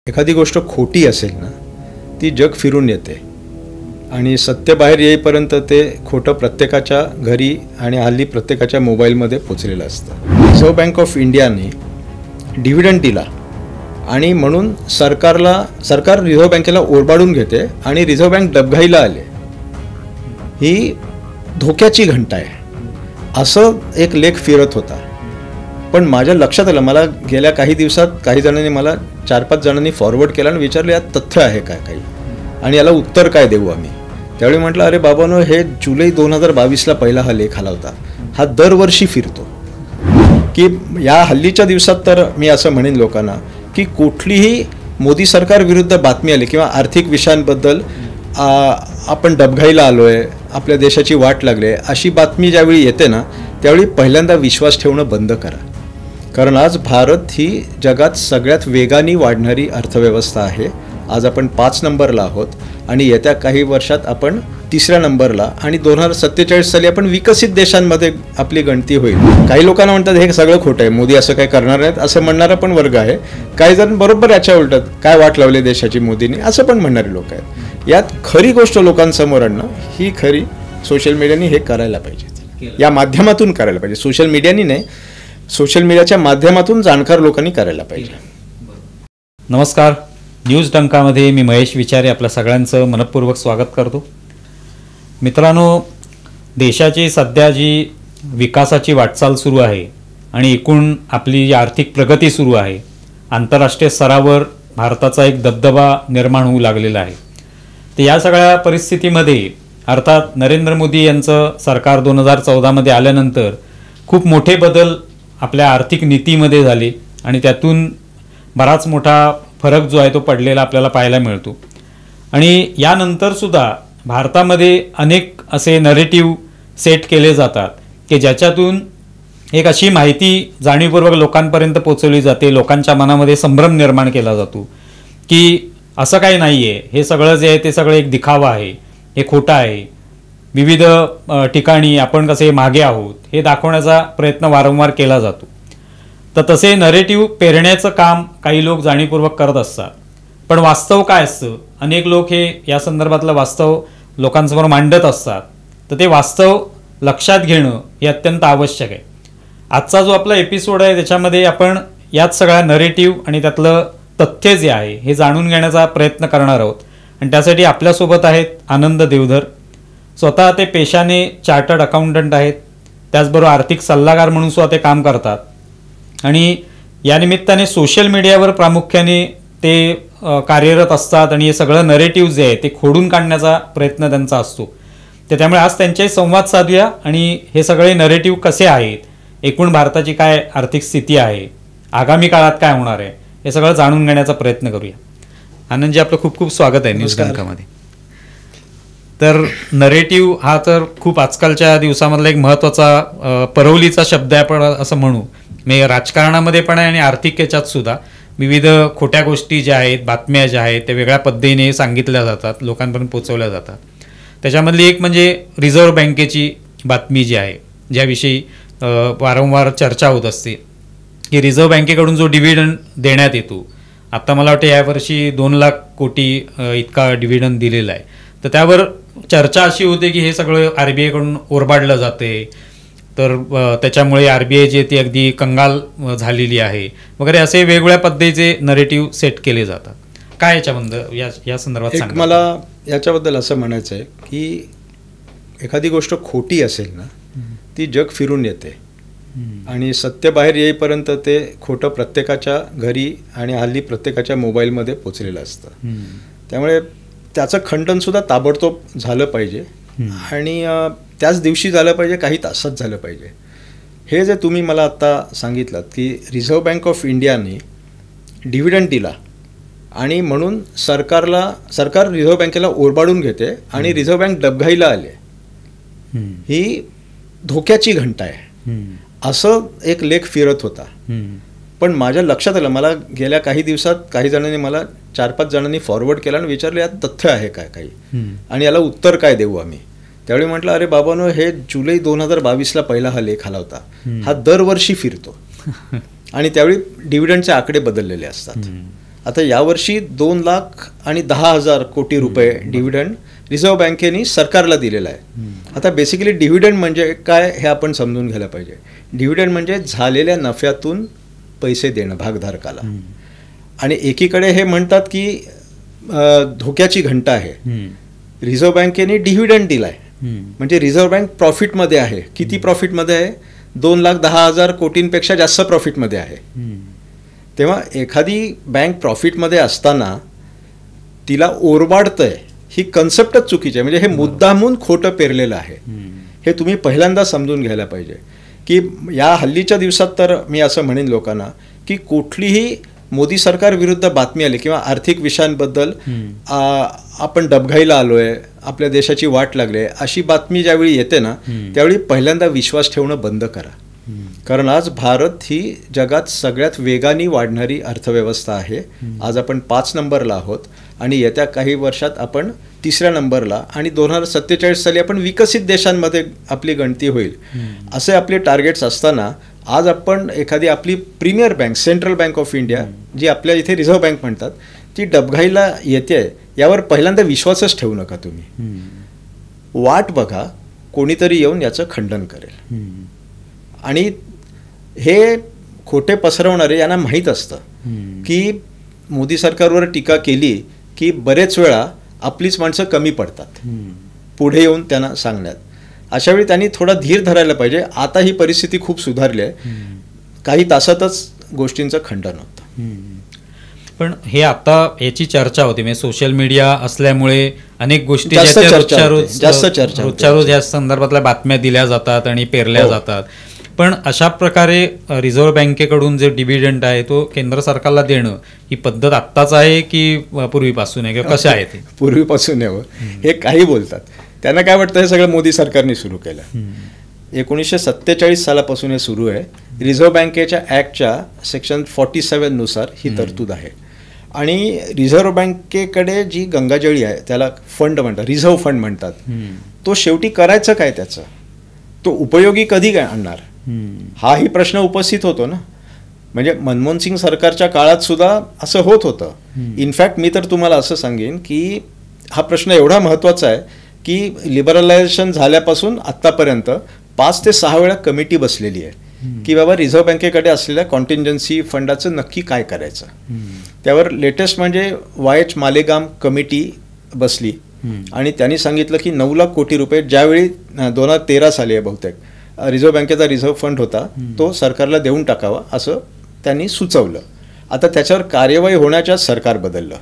एखादी गोष्ट खोटी असेल ना ती जग फिरून येते आणि सत्य बाहेर येईपर्यंत ते खोटं प्रत्येकाच्या घरी आणि हल्ली प्रत्येकाच्या मोबाईलमध्ये पोचलेलं असतं. रिझर्व्ह बँक ऑफ इंडियाने डिव्हिडंड दिला आणि म्हणून सरकार रिझर्व्ह बँकेला ओरबाडून घेते आणि रिझर्व्ह बँक डबघाईला आले. ही धोक्याची घंटा आहे असं एक लेख फिरत होता. पण माझ्या लक्षात आलं, मला गेल्या काही दिवसात काही जणांनी मला 4-5 जणांनी फॉरवर्ड केला आणि विचारलं यात तथ्य आहे काय काही आणि याला उत्तर काय देऊ आम्ही. त्यावेळी म्हटलं अरे बाबांनो, हे जुलै 2022ला पहिला हा लेख आला होता. हा दरवर्षी फिरतो की या हल्लीच्या दिवसात तर मी असं म्हणेन लोकांना की कुठलीही मोदी सरकार विरुद्ध बातमी आली किंवा आर्थिक विषयांबद्दल आपण डबघाईला आलो आहे, आपल्या देशाची वाट लागली, अशी बातमी ज्यावेळी येते ना त्यावेळी पहिल्यांदा विश्वास ठेवणं बंद करा. कारण आज भारत ही जगात सगळ्यात वेगाने वाढणारी अर्थव्यवस्था आहे. आज आपण 5 नंबरला आहोत आणि येत्या काही वर्षात आपण 3ऱ्या नंबरला आणि 2047 साली आपण विकसित देशांमध्ये आपली गणती होईल. काही लोकांना म्हणतात हे सगळं खोटं आहे, मोदी असं काही करणार नाहीत असं म्हणणारा पण वर्ग आहे. काही जण बरोबर याच्या उलटत काय वाट लावली देशाची मोदींनी असं पण म्हणणारे लोक आहेत. यात खरी गोष्ट लोकांसमोर आणणं ही खरी सोशल मीडियाने हे करायला पाहिजे, या माध्यमातून करायला पाहिजे. सोशल मीडियाने नाही, सोशल मीडियाच्या माध्यमातून जाणकार लोकांनी करायला पाहिजे. नमस्कार, न्यूज डंकामध्ये मी महेश विचारे आपल्या सगळ्यांचं मनपूर्वक स्वागत करतो. मित्रांनो, देशाची सध्या जी विकासाची वाटचाल सुरू आहे आणि एकूण आपली जी आर्थिक प्रगती सुरू आहे, आंतरराष्ट्रीय स्तरावर भारताचा एक दबदबा निर्माण होऊ लागलेला आहे. तर या सगळ्या परिस्थितीमध्ये अर्थात नरेंद्र मोदी यांचं सरकार 2014मध्ये आल्यानंतर खूप मोठे बदल आपल्या आर्थिक नीतीमध्ये झाले आणि त्यातून बराच मोठा फरक जो आहे तो पडलेला आपल्याला पाहायला मिळतो. आणि यानंतरसुद्धा भारतामध्ये अनेक असे नरेटिव्ह सेट केले जातात की ज्याच्यातून एक अशी माहिती जाणीवपूर्वक लोकांपर्यंत पोचवली जाते, लोकांच्या मनामध्ये संभ्रम निर्माण केला जातो की असं काही नाही आहे, हे सगळं जे आहे ते सगळं एक दिखावा आहे, हे खोटं आहे. विविध ठिकाणी आपण कसे मागे आहोत हे दाखवण्याचा प्रयत्न वारंवार केला जातो. तर तसे नरेटिव्ह पेरण्याचं काम काही लोक जाणीवपूर्वक करत असतात. पण वास्तव काय असतं, अनेक लोक हे या संदर्भातलं वास्तव लोकांसमोर मांडत असतात. तर ते वास्तव लक्षात घेणं हे अत्यंत आवश्यक आहे. आजचा जो आपला एपिसोड आहे त्याच्यामध्ये आपण याच सगळ्या नरेटिव्ह आणि त्यातलं तथ्य जे आहे हे जाणून घेण्याचा प्रयत्न करणार आहोत. आणि त्यासाठी आपल्यासोबत आहेत आनंद देवधर. स्वतः ते पेशाने चार्टर्ड अकाउंटंट आहेत, त्याचबरोबर आर्थिक सल्लागार म्हणून सुद्धा ते काम करतात. आणि या निमित्ताने सोशल मीडियावर प्रामुख्याने ते कार्यरत असतात आणि हे सगळं नरेटिव्ह जे आहे ते खोडून काढण्याचा प्रयत्न त्यांचा असतो. तर त्यामुळे आज त्यांच्याशी संवाद साधूया आणि हे सगळे नरेटिव्ह कसे आहेत, एकूण भारताची काय आर्थिक स्थिती आहे, आगामी काळात काय होणार आहे, हे सगळं जाणून घेण्याचा प्रयत्न करूया. आनंदजी, आपलं खूप खूप स्वागत आहे न्यूज डंकामध्ये. तर नरेटिव्ह हा तर खूप आजकालच्या दिवसामधला एक महत्त्वाचा परवलीचा शब्द आहे आपण असं म्हणू. म्हणजे राजकारणामध्ये पण आहे आणि आर्थिक याच्यात सुद्धा विविध खोट्या गोष्टी ज्या आहेत, बातम्या ज्या आहेत त्या वेगळ्या पद्धतीने सांगितल्या जातात, लोकांपर्यंत पोचवल्या जातात. त्याच्यामधली एक म्हणजे रिझर्व्ह बँकेची बातमी जी आहे, ज्याविषयी वारंवार चर्चा होत असते की रिझर्व्ह बँकेकडून जो डिव्हिडंड देण्यात येतो, आता मला वाटतं यावर्षी 2 लाख कोटी इतका डिव्हिडंड दिलेला आहे. तर त्यावर चर्चा अशी होते की हे सगळं RBI कडून ओरबाडलं जाते, तर त्याच्यामुळे RBI जी ती अगदी कंगाल झालेली आहे वगैरे, असे वेगवेगळ्या पद्धतीचे नरेटिव्ह सेट केले जातात. काय याच्याबद्दल या संदर्भात सांगा. मला याच्याबद्दल असं म्हणायचं आहे की एखादी गोष्ट खोटी असेल ना ती जग फिरून येते आणि सत्य बाहेर येईपर्यंत ते खोटं प्रत्येकाच्या घरी आणि हल्ली प्रत्येकाच्या मोबाईलमध्ये पोचलेलं असतं. त्यामुळे त्याचं खंडनसुद्धा ताबडतोब झालं पाहिजे आणि त्याच दिवशी झालं पाहिजे, काही तासात झालं पाहिजे. हे जे तुम्ही मला आत्ता सांगितलं की रिझर्व्ह बँक ऑफ इंडियाने डिव्हिडंड दिला आणि म्हणून सरकार रिझर्व्ह बँकेला ओरबाडून घेते आणि रिझर्व्ह बँक डबघाईला आले, ही धोक्याची घंटा आहे असं एक लेख फिरत होता. पण माझ्या लक्षात आलं, मला गेल्या काही दिवसात काही जणांनी मला 4-5 जणांनी फॉरवर्ड केला आणि विचारलं यात तथ्य आहे काय काही आणि याला उत्तर काय देऊ आम्ही. त्यावेळी म्हटलं अरे बाबांनो, हे जुलै 2022ला पहिला हा लेख आला होता. हा दरवर्षी फिरतो आणि त्यावेळी डिव्हिडंडचे आकडे बदललेले असतात. आता यावर्षी 2,10,000 कोटी रुपये डिव्हिडंड रिझर्व्ह बँकेने सरकारला दिलेला आहे. आता बेसिकली डिव्हिडंड म्हणजे काय हे आपण समजून घ्यायला पाहिजे. डिव्हिडंड म्हणजे झालेल्या नफ्यातून पैसे देणं भागधारकाला. आणि एकीकडे हे म्हणतात की धोक्याची घंटा आहे. रिझर्व्ह बँकेने डिव्हिडंड दिलाय म्हणजे रिझर्व्ह बँक प्रॉफिटमध्ये आहे. किती प्रॉफिटमध्ये आहे? 2,10,000 कोटींपेक्षा जास्त प्रॉफिटमध्ये आहे. तेव्हा एखादी बँक प्रॉफिटमध्ये असताना तिला ओरबाडतंय ही कन्सेप्टच चुकीची आहे. म्हणजे हे मुद्दामून खोटं पेरलेलं आहे. हे तुम्ही पहिल्यांदा समजून घ्यायला पाहिजे की या हल्लीच्या दिवसात तर मी असं म्हणेन लोकांना की कुठलीही मोदी सरकार विरुद्ध बातमी आली किंवा आर्थिक विषयांबद्दल आपण डबघाईला आलोय, आपल्या देशाची वाट लागली आहे अशी बातमी ज्यावेळी येते ना त्यावेळी पहिल्यांदा विश्वास ठेवणं बंद करा. कारण आज भारत ही जगात सगळ्यात वेगाने वाढणारी अर्थव्यवस्था आहे. आज आपण 5 नंबरला आहोत आणि येत्या काही वर्षात आपण 3ऱ्या नंबरला आणि 2047 साली आपण विकसित देशांमध्ये आपली गणती होईल असे आपले टार्गेट्स असताना आज आपण एखादी आपली premier bank central bank of India जी आपल्या इथे रिझर्व्ह बँक म्हणतात ती डबघाईला येते यावर पहिल्यांदा विश्वासच ठेवू नका तुम्ही. वाट बघा, कोणीतरी येऊन याचं खंडन करेल. आणि हे खोटे पसरवणारे यांना माहीत असतं की मोदी सरकारवर टीका केली की बरेच वेळा आपलीच माणसं कमी पडतात पुढे येऊन त्यांना सांगण्यात. अशावेळी त्यांनी थोडा धीर धरायला पाहिजे. आता ही परिस्थिती खूप सुधारली आहे. काही तासातच गोष्टींचं खंडन होतं. पण हे आता याची चर्चा होती म्हणजे सोशल मीडिया असल्यामुळे अनेक गोष्टी जास्त रोजच्या रोज या संदर्भातल्या बातम्या दिल्या जातात आणि पेरल्या जातात. पण अशा प्रकारे रिझर्व्ह बँकेकडून जे डिव्हिडंड आहे तो केंद्र सरकारला देणं ही पद्धत आत्ताच आहे की पूर्वीपासून आहे किंवा कसं आहे ते? पूर्वीपासून आहे. हे काही बोलतात. त्यांना काय वाटतं हे सगळं मोदी सरकारने सुरू केलं. 1947 सालापासून हे सुरू आहे. रिझर्व्ह बँकेच्या ॲक्टच्या सेक्शन 47 नुसार ही तरतूद आहे. आणि रिझर्व्ह बँकेकडे जी गंगाजळी आहे त्याला फंड म्हणतात, रिझर्व्ह फंड म्हणतात. तो शेवटी करायचं काय त्याचं? तो उपयोगी कधी काय आणणार हाही प्रश्न उपस्थित होतो ना. म्हणजे मनमोहन सिंग सरकारच्या काळात सुद्धा असं होत होतं. इनफॅक्ट मी तर तुम्हाला असं सांगेन की हा प्रश्न एवढा महत्त्वाचा आहे की लिबरलायझेशन झाल्यापासून आत्तापर्यंत 5 ते 6 वेळा कमिटी बसलेली आहे की बाबा रिझर्व्ह बँकेकडे असलेल्या कॉन्टिंजन्सी फंडाचं नक्की काय करायचं. त्यावर लेटेस्ट म्हणजे YH मालेगाम कमिटी बसली आणि त्यांनी सांगितलं की 9 लाख कोटी रुपये ज्यावेळी 2013 साली आहे बहुतेक रिझर्व्ह बँकेचा रिझर्व्ह फंड होता तो सरकारला देऊन टाकावा असं त्यांनी सुचवलं. आता त्याच्यावर कार्यवाही होण्याच्याच सरकार बदललं.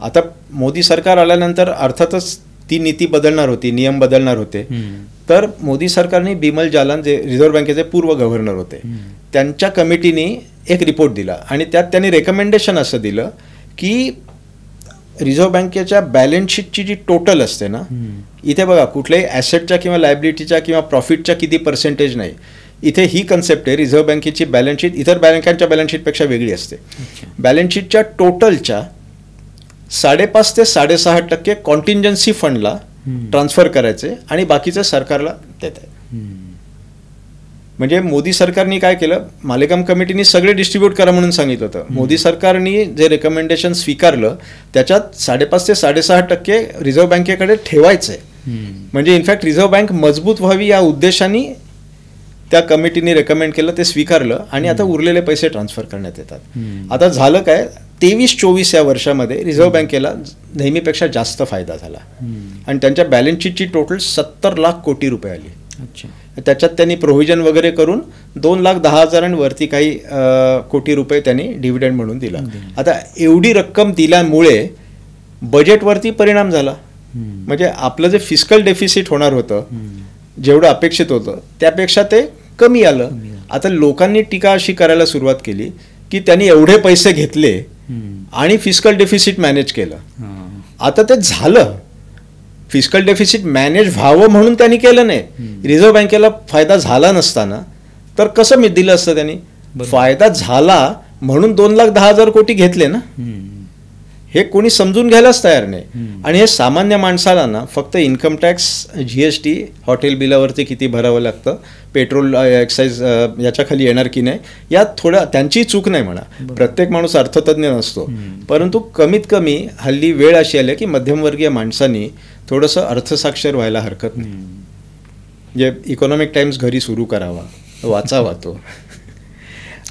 आता मोदी सरकार आल्यानंतर अर्थातच ती नीती बदलणार होती, नियम बदलणार होते. तर मोदी सरकारने बिमल जालान जे रिझर्व्ह बँकेचे पूर्व गव्हर्नर होते त्यांच्या कमिटीने एक रिपोर्ट दिला आणि त्यात त्यांनी रेकमेंडेशन असं दिलं की रिझर्व्ह बँकेच्या बॅलन्स शीटची जी टोटल असते ना इथे बघा कुठल्याही ॲसेटच्या किंवा लायबिलिटीच्या किंवा प्रॉफिटच्या किती पर्सेंटेज नाही. इथे ही कन्सेप्ट आहे रिझर्व्ह बँकेची बॅलन्स शीट इतर बँकांच्या बॅलन्स शीटपेक्षा वेगळी असते. बॅलन्स शीटच्या टोटलच्या 5.5 ते 6.5% कॉन्टिंजन्सी फंडला ट्रान्सफर करायचे आणि बाकीचं सरकारला देत आहे. म्हणजे मोदी सरकारने काय केलं, मालेगाम कमिटीने सगळे डिस्ट्रीब्यूट करा म्हणून सांगितलं होतं. मोदी सरकारने जे रेकमेंडेशन स्वीकारलं त्याच्यात 5.5 ते 6.5% रिझर्व्ह बँकेकडे ठेवायचं आहे. म्हणजे इनफॅक्ट रिझर्व्ह बँक मजबूत व्हावी या उद्देशाने त्या कमिटीने रेकमेंड केलं, ते स्वीकारलं आणि आता उरलेले पैसे ट्रान्सफर करण्यात येतात. आता झालं काय, 23-24 या वर्षामध्ये रिझर्व्ह बँकेला नेहमीपेक्षा जास्त फायदा झाला आणि त्यांच्या बॅलन्स शीटची टोटल 70 लाख कोटी रुपये आली. त्याच्यात त्यांनी प्रोव्हिजन वगैरे करून 2,10,000 वरती काही कोटी रुपये त्यांनी डिव्हिडंड म्हणून दिला. आता एवढी रक्कम दिल्यामुळे बजेटवरती परिणाम झाला. म्हणजे आपलं जे फिस्कल डेफिसिट होणार होतं जेवढं अपेक्षित होतं त्यापेक्षा ते कमी आलं. आता लोकांनी टीका अशी करायला सुरुवात केली की त्यांनी एवढे पैसे घेतले आणि फिस्कल डेफिसिट मॅनेज केलं. आता ते झालं, फिस्कल डेफिसिट मॅनेज व्हावं म्हणून त्यांनी केलं नाही. रिझर्व्ह बँकेला फायदा झाला नसताना तर कसं मी दिलं असतं त्यांनी? फायदा झाला म्हणून 2,10,000 कोटी घेतले ना. हे कोणी समजून घ्यायलाच तयार नाही. आणि हे सामान्य माणसाला ना फक्त इन्कम टॅक्स, GST, हॉटेल बिलावरती किती भरावं लागतं, पेट्रोल एक्साईज याच्या खाली येणार की नाही, यात थोडं त्यांची चूक नाही म्हणा. प्रत्येक माणूस अर्थतज्ञ नसतो, परंतु कमीत कमी हल्ली वेळ अशी आली की मध्यमवर्गीय माणसांनी थोडंसं अर्थसाक्षर व्हायला हरकत नाही. जे इकॉनॉमिक टाइम्स घरी सुरू करावा, वाचावा तो,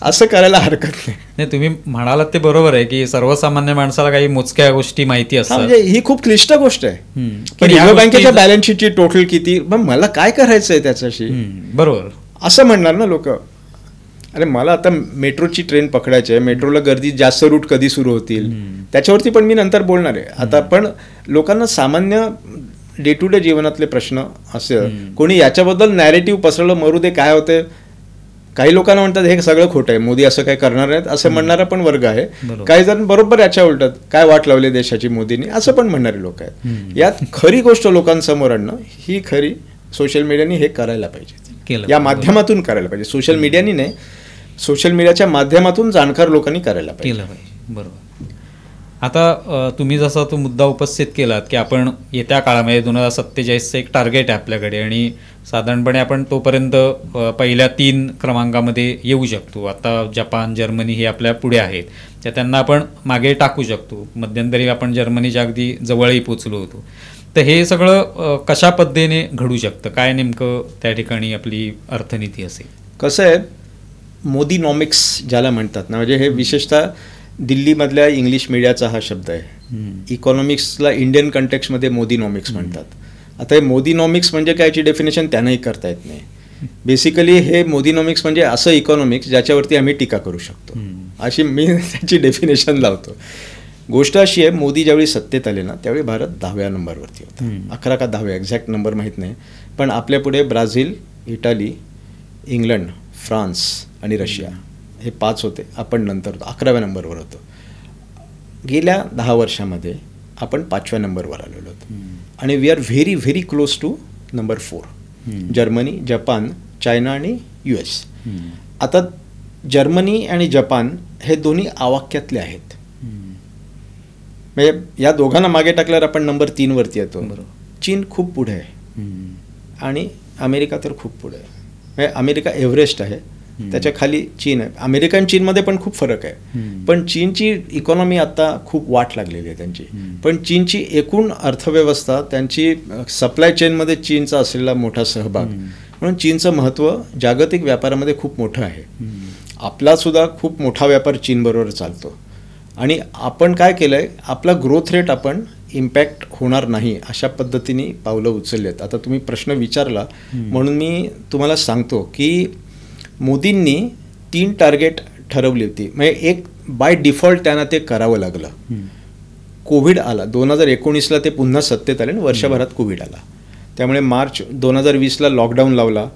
असं करायला हरकत नाही. तुम्ही म्हणालात ते बरोबर आहे की सर्वसामान्य माणसाला काही मोजक्या गोष्टी माहिती असतात. म्हणजे ही खूप क्लिष्ट गोष्ट आहे. पण रिझर्व्ह बँकेच्या बॅलन्स शीटची टोटल किती, मग मला काय करायचंय त्याच्याशी, बरोबर असं म्हणणार ना लोक. अरे मला आता मेट्रोची ट्रेन पकडायची आहे, मेट्रोला गर्दी जास्त, रूट कधी सुरू होतील त्याच्यावरती पण मी नंतर बोलणार आहे. आता पण लोकांना सामान्य डे टू डे जीवनातले प्रश्न असेल, कोणी याच्याबद्दल नॅरेटिव्ह पसरवलं, मरू दे काय होते. काही लोकांना म्हणतात हे सगळं खोटं आहे, मोदी असं काही करणार नाहीत, असं म्हणणारा पण वर्ग आहे. काही जण बरोबर याच्या उलटत, काय वाट लावली देशाची मोदींनी, असं पण म्हणणारे लोक आहेत. यात खरी गोष्ट लोकांसमोर आणणं ही खरी सोशल मीडियाने हे करायला पाहिजे, या माध्यमातून करायला पाहिजे. सोशल मीडियाने नाही, सोशल मीडियाच्या माध्यमातून जाणकार लोकांनी करायला पाहिजे. बरोबर. आता तुम्ही जसा तो मुद्दा उपस्थित केलात की आपण येत्या काळामध्ये 2047चं एक टार्गेट आहे आपल्याकडे आणि साधारणपणे आपण तोपर्यंत पहिल्या 3 क्रमांकामध्ये येऊ शकतो. आता जपान, जर्मनी हे आपल्या पुढे आहेत, त्या त्यांना आपण मागे टाकू शकतो. मध्यंतरी आपण जर्मनीच्या अगदी जवळही पोचलो होतो. तर हे सगळं कशा पद्धतीने घडू शकतं, काय नेमकं त्या ठिकाणी आपली अर्थनीती असेल? कसं आहे, मोदीनॉमिक्स ज्याला म्हणतात ना, म्हणजे हे विशेषतः दिल्लीमधल्या इंग्लिश मीडियाचा हा शब्द आहे. इकॉनॉमिक्सला इंडियन कंटेक्स्टमध्ये मोदीनॉमिक्स म्हणतात. आता हे मोदीनॉमिक्स म्हणजे कायची डेफिनेशन त्यांनाही करता येत नाही. बेसिकली हे मोदीनॉमिक्स म्हणजे असं इकॉनॉमिक्स ज्याच्यावरती आम्ही टीका करू शकतो, अशी मी त्याची डेफिनेशन लावतो. गोष्ट अशी आहे, मोदी ज्यावेळी सत्तेत आले ना त्यावेळी भारत 10व्या नंबरवरती होता. 11 का 10व्या, एक्झॅक्ट नंबर माहीत नाही. पण आपल्यापुढे ब्राझील, इटाली, इंग्लंड, फ्रान्स आणि रशिया हे 5 होते. आपण नंतर 11व्या नंबरवर होतो. गेल्या 10 वर्षामध्ये आपण 5व्या नंबरवर आलेलो होतो. आणि we are very very close to number 4. Germany, Japan, China आणि US. आता जर्मनी आणि जपान हे दोन्ही आवाक्यातले आहेत. म्हणजे या दोघांना मागे टाकल्यावर आपण नंबर 3 वरती येतो. चीन खूप पुढे आहे आणि अमेरिका तर खूप पुढे आहे. म्हणजे अमेरिका एव्हरेस्ट आहे, त्याच्या खाली चीन आहे. अमेरिका आणि चीनमध्ये पण खूप फरक आहे. पण चीनची इकॉनॉमी आता खूप वाट लागलेली आहे त्यांची. पण चीनची एकूण अर्थव्यवस्था, त्यांची सप्लाय चेनमध्ये चीनचा असलेला मोठा सहभाग, म्हणून चीनचं महत्त्व जागतिक व्यापारामध्ये खूप मोठं आहे. आपला सुद्धा खूप मोठा व्यापार चीनबरोबर चालतो. आणि आपण काय केलं आहे, आपला ग्रोथ रेट आपण इम्पॅक्ट होणार नाही अशा पद्धतीने पावलं उचललेत. आता तुम्ही प्रश्न विचारला म्हणून मी तुम्हाला सांगतो की मोदींनी 3 टार्गेट ठरवली होती. म्हणजे एक बाय डिफॉल्ट त्यांना ते करावं लागलं. कोविड आला 2019ला, ते पुन्हा सत्तेत आले आणि वर्षभरात कोविड आला. त्यामुळे मार्च 2020ला लॉकडाऊन लावला.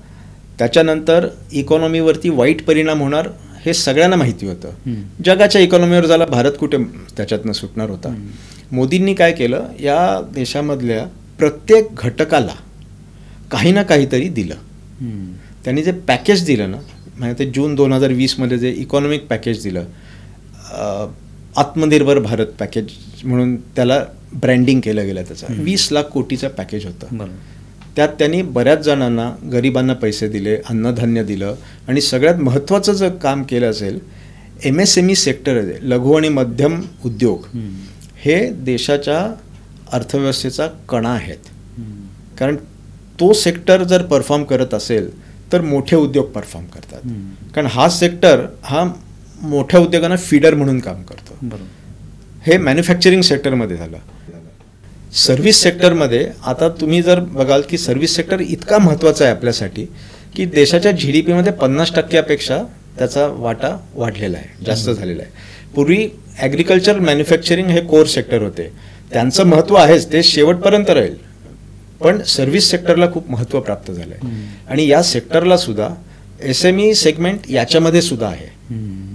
त्याच्यानंतर इकॉनॉमीवरती वाईट परिणाम होणार हे सगळ्यांना माहिती होतं. जगाच्या इकॉनॉमीवर झाला, भारत कुठे त्याच्यातनं सुटणार होता. मोदींनी काय केलं, या देशामधल्या प्रत्येक घटकाला काही ना काहीतरी दिलं. त्यांनी जे पॅकेज दिलं ना, म्हणजे ते जून 2020मध्ये जे इकॉनॉमिक पॅकेज दिलं, आत्मनिर्भर भारत पॅकेज म्हणून त्याला ब्रँडिंग केलं गेलं. त्याचं 20 लाख कोटीचं पॅकेज होतं. त्यात त्यांनी बऱ्याच जणांना, गरिबांना पैसे दिले, अन्नधान्य दिलं. आणि सगळ्यात महत्त्वाचं जर काम केलं असेल, MSME सेक्टर आहे, लघु आणि मध्यम उद्योग, हे देशाच्या अर्थव्यवस्थेचा कणा आहेत. कारण तो सेक्टर जर परफॉर्म करत असेल तर मोठे उद्योग परफॉर्म करतात. कारण हा सेक्टर हा मोठ्या उद्योगांना फीडर म्हणून काम करतो. हे मॅन्युफॅक्चरिंग सेक्टरमध्ये झालं. सर्व्हिस सेक्टरमध्ये आता तुम्ही जर बघाल की सर्व्हिस सेक्टर इतका महत्त्वाचा आहे आपल्यासाठी की देशाच्या GDPमध्ये 50% त्याचा वाटा वाढलेला आहे, जास्त झालेला आहे. पूर्वी ॲग्रिकल्चर, मॅन्युफॅक्चरिंग हे कोर सेक्टर होते, त्यांचं महत्त्व आहेच, ते शेवटपर्यंत राहील. पण सर्व्हिस सेक्टरला खूप महत्त्व प्राप्त झालं आहे. आणि या सेक्टरला सुद्धा SME सेगमेंट याच्यामध्ये सुद्धा आहे.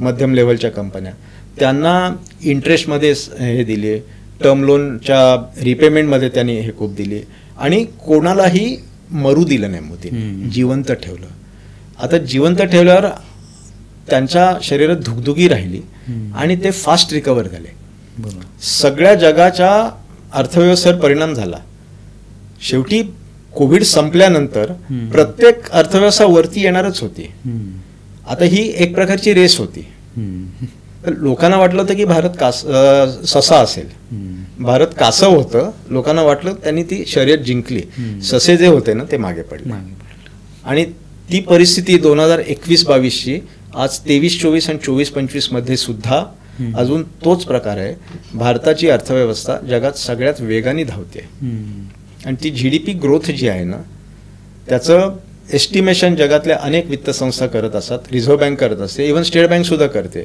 मध्यम लेवलच्या कंपन्या, त्यांना इंटरेस्टमध्ये हे दिले, टर्म लोनच्या रिपेमेंटमध्ये त्यांनी हे खूप दिले. आणि कोणालाही मरू दिलं नाही मोदींनी, जिवंत ठेवलं. आता जिवंत ठेवल्यावर त्यांच्या शरीरात धुगधुगी राहिली आणि ते फास्ट रिकवर झाले. सगळ्या जगाच्या अर्थव्यवस्थेवर परिणाम झाला. शेवटी कोविड संपल्यानंतर प्रत्येक अर्थव्यवस्था वरती येणारच होती. आता ही एक प्रकारची रेस होती. लोकांना वाटलं होतं की भारत ससा असेल, भारत कासव होतं. लोकांना वाटलं, त्यांनी ती शर्यत जिंकली. ससे जे होते ना ते मागे पडले. आणि ती परिस्थिती 2021-22ची आज 23-24 आणि 24-25 मध्ये सुद्धा अजून तोच प्रकार आहे. भारताची अर्थव्यवस्था जगात सगळ्यात वेगाने धावते. आणि ती GDP ग्रोथ जी आहे ना, त्याचं एस्टिमेशन जगातल्या अनेक वित्त संस्था करत असतात, रिझर्व्ह बँक करत असते, इव्हन स्टेट बँक सुद्धा करते,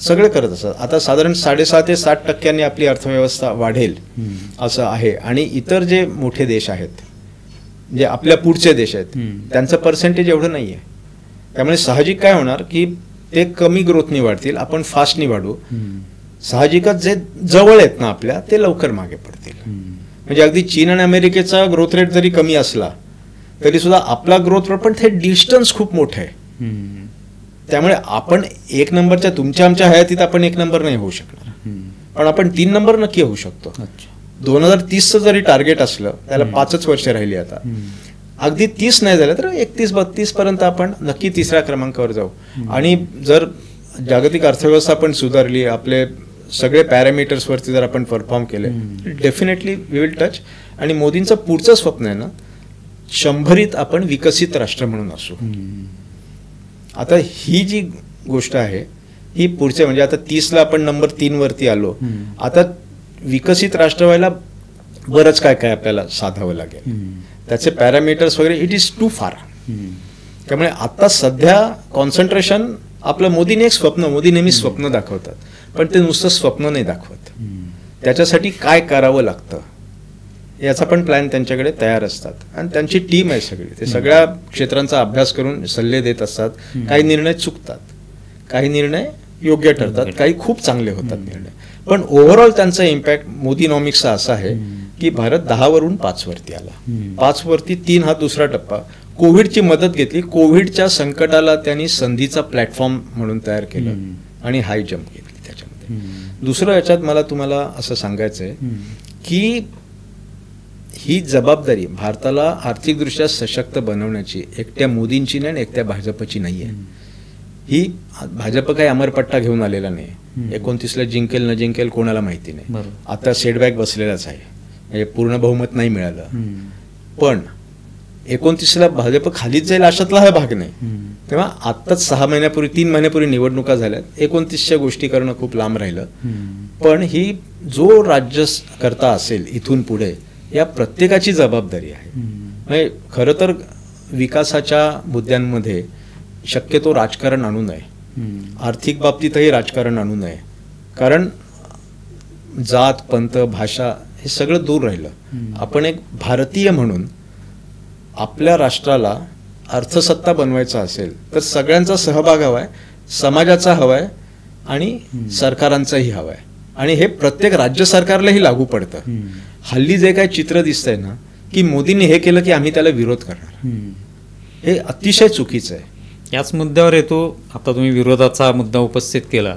सगळे करत असतात. आता साधारण 6.5 ते 7% आपली अर्थव्यवस्था वाढेल असं आहे. आणि इतर जे मोठे देश आहेत, जे आपल्या पुढचे देश आहेत, त्यांचं पर्सेंटेज एवढं नाही आहे. त्यामुळे साहजिक काय होणार की ते कमी ग्रोथनी वाढतील, आपण फास्टनी वाढू. साहजिकच जे जवळ आहेत ना आपल्या, ते लवकर मागे पडतील. म्हणजे अगदी चीन आणि अमेरिकेचा ग्रोथ रेट जरी कमी असला तरी सुद्धा आपला ग्रोथ रेट, पण ते डिस्टन्स खूप मोठं आहे. त्यामुळे आपण 1 नंबरच्या, तुमच्या आमच्या हयातीत आपण 1 नंबर नाही होऊ शकणार, पण आपण 3 नंबर नक्की होऊ शकतो. 2030चं जरी टार्गेट असलं, त्याला 5च वर्ष राहिली आता, अगदी 30 नाही झालं तर 31-32 पर्यंत आपण नक्की 3ऱ्या क्रमांकावर जाऊ. आणि जर जागतिक अर्थव्यवस्था पण सुधारली, आपले सगळे पॅरामीटर्सवरती जर आपण परफॉर्म केले, डेफिनेटली वी विल टच. आणि मोदींचं पुढचं स्वप्न आहे ना, 100रीत आपण विकसित राष्ट्र म्हणून असू. आता ही जी गोष्ट आहे ही पुढचे, म्हणजे आता 30ला आपण नंबर 3 वरती आलो. आता विकसित राष्ट्र व्हायला बरंच काय काय आपल्याला साधावं लागेल. त्याचे पॅरामीटर्स वगैरे, इट इज टू फार. त्यामुळे आता सध्या कॉन्सन्ट्रेशन आपलं, मोदीने एक स्वप्न, मोदी नेहमी स्वप्न दाखवतात, पण ते नुसतं स्वप्न नाही दाखवत, त्याच्यासाठी काय करावं लागतं याचा पण प्लॅन त्यांच्याकडे तयार असतात. आणि त्यांची टीम आहे सगळी, ते सगळ्या क्षेत्रांचा अभ्यास करून सल्ले देत असतात. काही निर्णय चुकतात, काही निर्णय योग्य ठरतात, काही खूप चांगले होतात निर्णय. पण ओव्हरऑल त्यांचा इम्पॅक्ट मोदीनॉमिक्सचा असा आहे की भारत 10 वरून 5 वरती आला. 5 वरती 3 हा दुसरा टप्पा. कोविडची मदत घेतली, कोविडच्या संकटाला त्यांनी संधीचा प्लॅटफॉर्म म्हणून तयार केलं आणि हाय जम्प घेतली त्याच्यामध्ये. दुसरं याच्यात मला तुम्हाला असं सांगायचं आहे की ही जबाबदारी भारताला आर्थिकदृष्ट्या सशक्त बनवण्याची एकट्या मोदींची नाही, एकट्या भाजपची नाही आहे. ही भाजप काही अमरपट्टा घेऊन आलेला नाही. 29ला जिंकेल न जिंकेल कोणाला माहिती नाही. आता सेटबॅक बसलेलाच आहे, म्हणजे पूर्ण बहुमत नाही मिळालं. पण 29ला भाजप खालीच जाईल अशातला हा भाग नाही. तेव्हा आत्ताच 6 महिन्यापूर्वी, 3 महिन्यापूर्वी निवडणुका झाल्यात. 29च्या गोष्टी करणं खूप लांब राहिलं. पण ही जो राज्यकर्ता असेल इथून पुढे, या प्रत्येकाची जबाबदारी आहे. म्हणजे खरं तर विकासाच्या मुद्द्यांमध्ये शक्यतो राजकारण आणू नये, आर्थिक बाबतीतही राजकारण आणू नये. कारण जात, पंथ, भाषा हे सगळं दूर राहिलं. आपण एक भारतीय म्हणून आपल्या राष्ट्राला अर्थसत्ता बनवायचा असेल तर सगळ्यांचा सहभाग हवाय, समाजाचा हवाय आणि सरकारांचाही हवाय. आणि हे प्रत्येक राज्य सरकारलाही लागू पडतं. हल्ली जे काय चित्र दिसतंय ना की मोदींनी हे केलं की आम्ही त्याला विरोध करणार, हे अतिशय चुकीचं आहे. याच मुद्द्यावर येतो. आता तुम्ही विरोधाचा मुद्दा उपस्थित केला